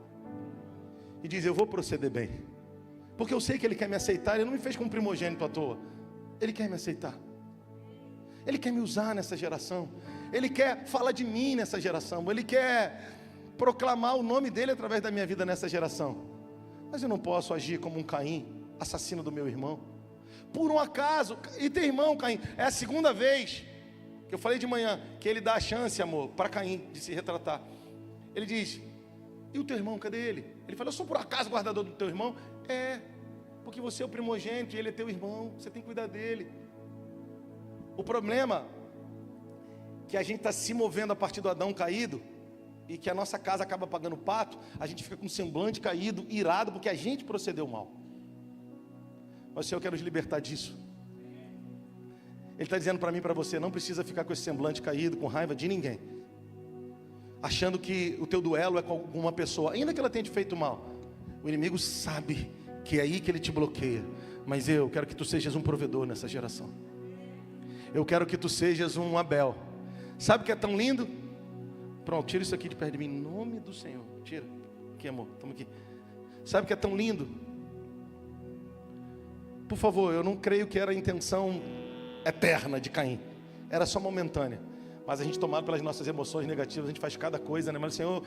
A: E diz, eu vou proceder bem. Porque eu sei que Ele quer me aceitar. Ele não me fez como primogênito à toa. Ele quer me aceitar. Ele quer me usar nessa geração. Ele quer falar de mim nessa geração. Ele quer proclamar o nome dEle através da minha vida nessa geração. Mas eu não posso agir como um Caim, assassino do meu irmão. Por um acaso, e tem irmão Caim, é a segunda vez que eu falei de manhã, que ele dá a chance, amor, para Caim de se retratar. Ele diz, e o teu irmão, cadê ele? Ele fala, eu sou por acaso guardador do teu irmão? É, porque você é o primogênito e ele é teu irmão, você tem que cuidar dele. O problema é que a gente está se movendo a partir do Adão caído, e que a nossa casa acaba pagando pato, a gente fica com o semblante caído, irado, porque a gente procedeu mal. Mas o Senhor quer nos libertar disso. Ele está dizendo para mim e para você, não precisa ficar com esse semblante caído, com raiva de ninguém, achando que o teu duelo é com alguma pessoa, ainda que ela tenha te feito mal. O inimigo sabe que é aí que ele te bloqueia. Mas eu quero que tu sejas um provedor nessa geração. Eu quero que tu sejas um Abel. Sabe o que é tão lindo? Pronto, tira isso aqui de perto de mim, em nome do Senhor. Tira. Aqui, amor, estamos aqui. Sabe o que é tão lindo? Por favor, eu não creio que era a intenção eterna de Caim. Era só momentânea. Mas a gente, tomado pelas nossas emoções negativas, a gente faz cada coisa, né? Mas o Senhor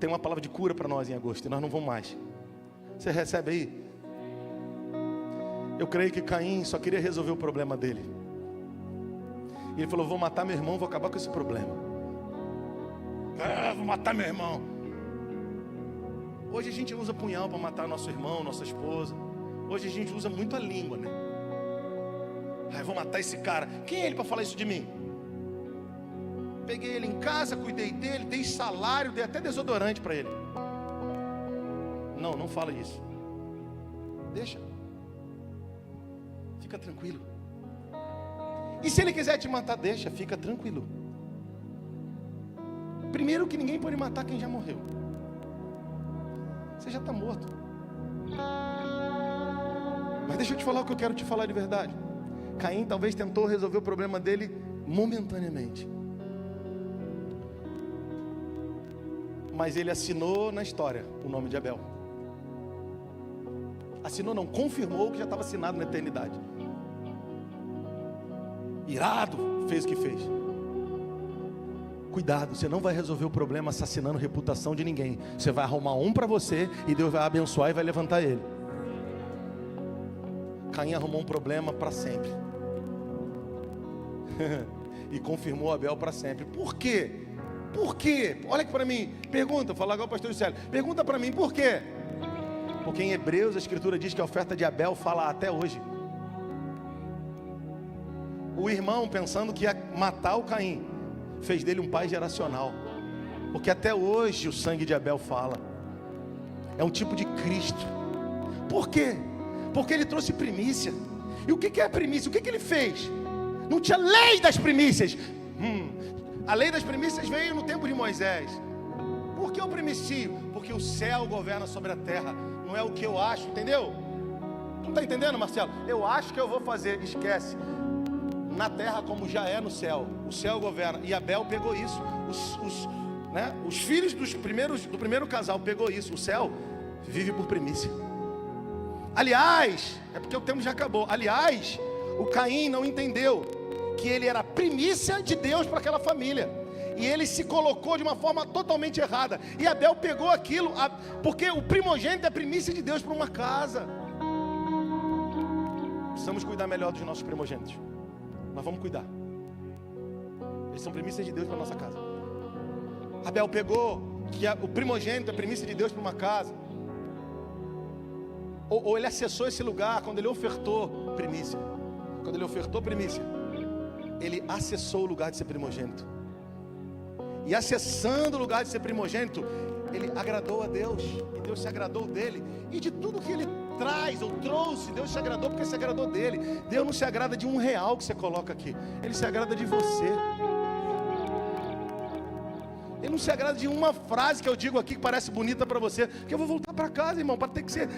A: tem uma palavra de cura para nós em agosto, e nós não vamos mais. Você recebe aí? Eu creio que Caim só queria resolver o problema dele. E ele falou, vou matar meu irmão, vou acabar com esse problema. Vou matar meu irmão. Hoje a gente usa punhal para matar nosso irmão, nossa esposa. Hoje a gente usa muito a língua, né? Vou matar esse cara. Quem é ele para falar isso de mim? Peguei ele em casa, cuidei dele, dei salário, dei até desodorante para ele. Não fala isso. Deixa. Fica tranquilo. E se ele quiser te matar, deixa, fica tranquilo. Primeiro que ninguém pode matar quem já morreu. Você já está morto. Mas deixa eu te falar o que eu quero te falar de verdade. Caim talvez tentou resolver o problema dele momentaneamente. Mas ele assinou na história o nome de Abel. Assinou não, confirmou que já estava assinado na eternidade. Irado, fez o que fez. Cuidado, você não vai resolver o problema assassinando reputação de ninguém. Você vai arrumar um para você e Deus vai abençoar e vai levantar ele. Caim arrumou um problema para sempre. E confirmou Abel para sempre. Por quê? Por quê? Olha aqui para mim. Pergunta, fala agora o pastor Célio. Pergunta para mim, por quê? Porque em Hebreus a escritura diz que a oferta de Abel fala até hoje. O irmão, pensando que ia matar o Caim, fez dele um pai geracional. Porque até hoje o sangue de Abel fala. É um tipo de Cristo. Por quê? Porque ele trouxe primícia. E o que é a primícia? O que ele fez? Não tinha lei das primícias. A lei das primícias veio no tempo de Moisés. Por que o primicio? Porque o céu governa sobre a terra. Não é o que eu acho, entendeu? Tu não está entendendo, Marcelo? Eu acho que eu vou fazer, esquece. Na terra como já é no céu. O céu governa. E Abel pegou isso. Os filhos do primeiro casal pegou isso. O céu vive por primícia. Aliás, é porque o tempo já acabou. Aliás, o Caim não entendeu que ele era primícia de Deus para aquela família. E ele se colocou de uma forma totalmente errada. E Abel pegou aquilo, porque o primogênito é primícia de Deus para uma casa. Precisamos cuidar melhor dos nossos primogênitos. Nós vamos cuidar. Eles são primícias de Deus para a nossa casa. Abel pegou que o primogênito é primícia de Deus para uma casa. Ou ele acessou esse lugar quando ele ofertou primícia. Quando ele ofertou primícia, ele acessou o lugar de ser primogênito. E acessando o lugar de ser primogênito, ele agradou a Deus. E Deus se agradou dele. E de tudo que ele traz ou trouxe, Deus se agradou porque se agradou dele. Deus não se agrada de R$1 que você coloca aqui. Ele se agrada de você. Ele não se agrada de uma frase que eu digo aqui que parece bonita para você. Que eu vou voltar para casa, irmão, para ter que ser...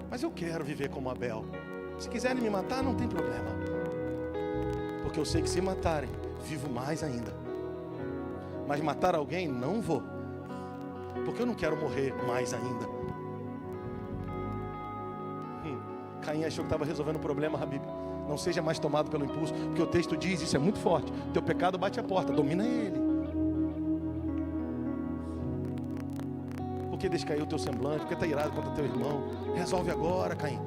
A: Mas eu quero viver como Abel. Se quiserem me matar, não tem problema. Porque eu sei que se matarem, vivo mais ainda. Mas matar alguém, não vou. Porque eu não quero morrer mais ainda. Caim achou que estava resolvendo o problema, Habib. Não seja mais tomado pelo impulso. Porque o texto diz, isso é muito forte. Teu pecado bate a porta, domina ele. Porque deixa cair o teu semblante, porque está irado contra teu irmão. Resolve agora, Caim.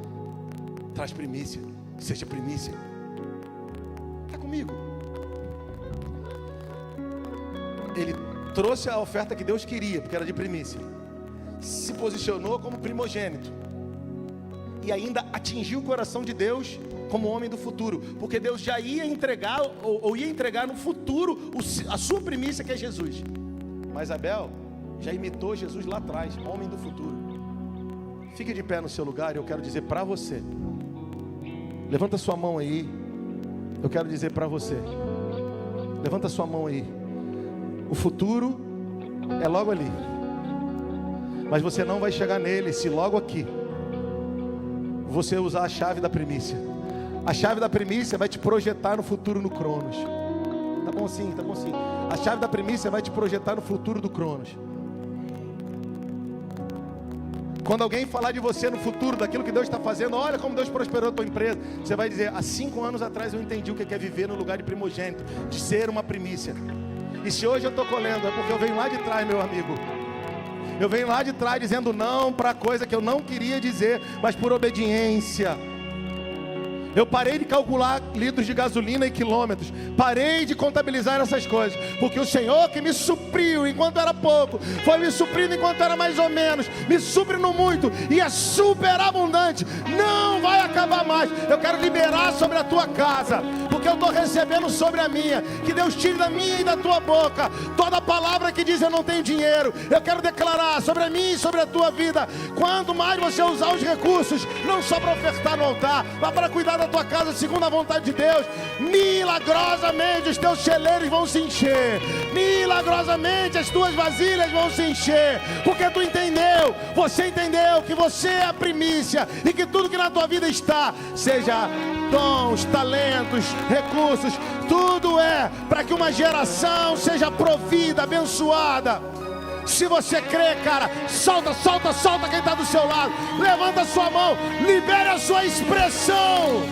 A: Traz primícia, seja primícia. Está comigo? Ele trouxe a oferta que Deus queria, porque era de primícia. Se posicionou como primogênito. E ainda atingiu o coração de Deus como homem do futuro. Porque Deus já ia entregar, ou ia entregar no futuro, a sua primícia, que é Jesus. Mas Abel já imitou Jesus lá atrás, homem do futuro. Fique de pé no seu lugar e eu quero dizer para você. Levanta sua mão aí. Eu quero dizer para você. Levanta sua mão aí. O futuro é logo ali. Mas você não vai chegar nele se logo aqui você usar a chave da primícia. A chave da primícia vai te projetar no futuro no Cronos. Tá bom sim, tá bom sim. A chave da primícia vai te projetar no futuro do Cronos. Quando alguém falar de você no futuro, daquilo que Deus está fazendo, olha como Deus prosperou a tua empresa, você vai dizer, há 5 anos atrás eu entendi o que é viver no lugar de primogênito, de ser uma primícia. E se hoje eu estou colhendo, é porque eu venho lá de trás, meu amigo. Eu venho lá de trás dizendo não para coisa que eu não queria dizer, mas por obediência. Eu parei de calcular litros de gasolina e quilômetros. Parei de contabilizar essas coisas. Porque o Senhor que me supriu enquanto era pouco, foi me suprindo enquanto era mais ou menos, me supre no muito e é super abundante. Não vai acabar mais. Eu quero liberar sobre a tua casa, porque eu estou recebendo sobre a minha. Que Deus tire da minha e da tua boca toda palavra que diz eu não tenho dinheiro. Eu quero declarar sobre a minha e sobre a tua vida. Quanto mais você usar os recursos, não só para ofertar no altar, mas para cuidar da tua casa segundo a vontade de Deus, milagrosamente os teus celeiros vão se encher, milagrosamente as tuas vasilhas vão se encher, porque tu entendeu, você entendeu que você é a primícia e que tudo que na tua vida está, seja dons, talentos, recursos, tudo é para que uma geração seja provida, abençoada. Se você crê, cara, solta quem está do seu lado, levanta a sua mão, libere a sua expressão.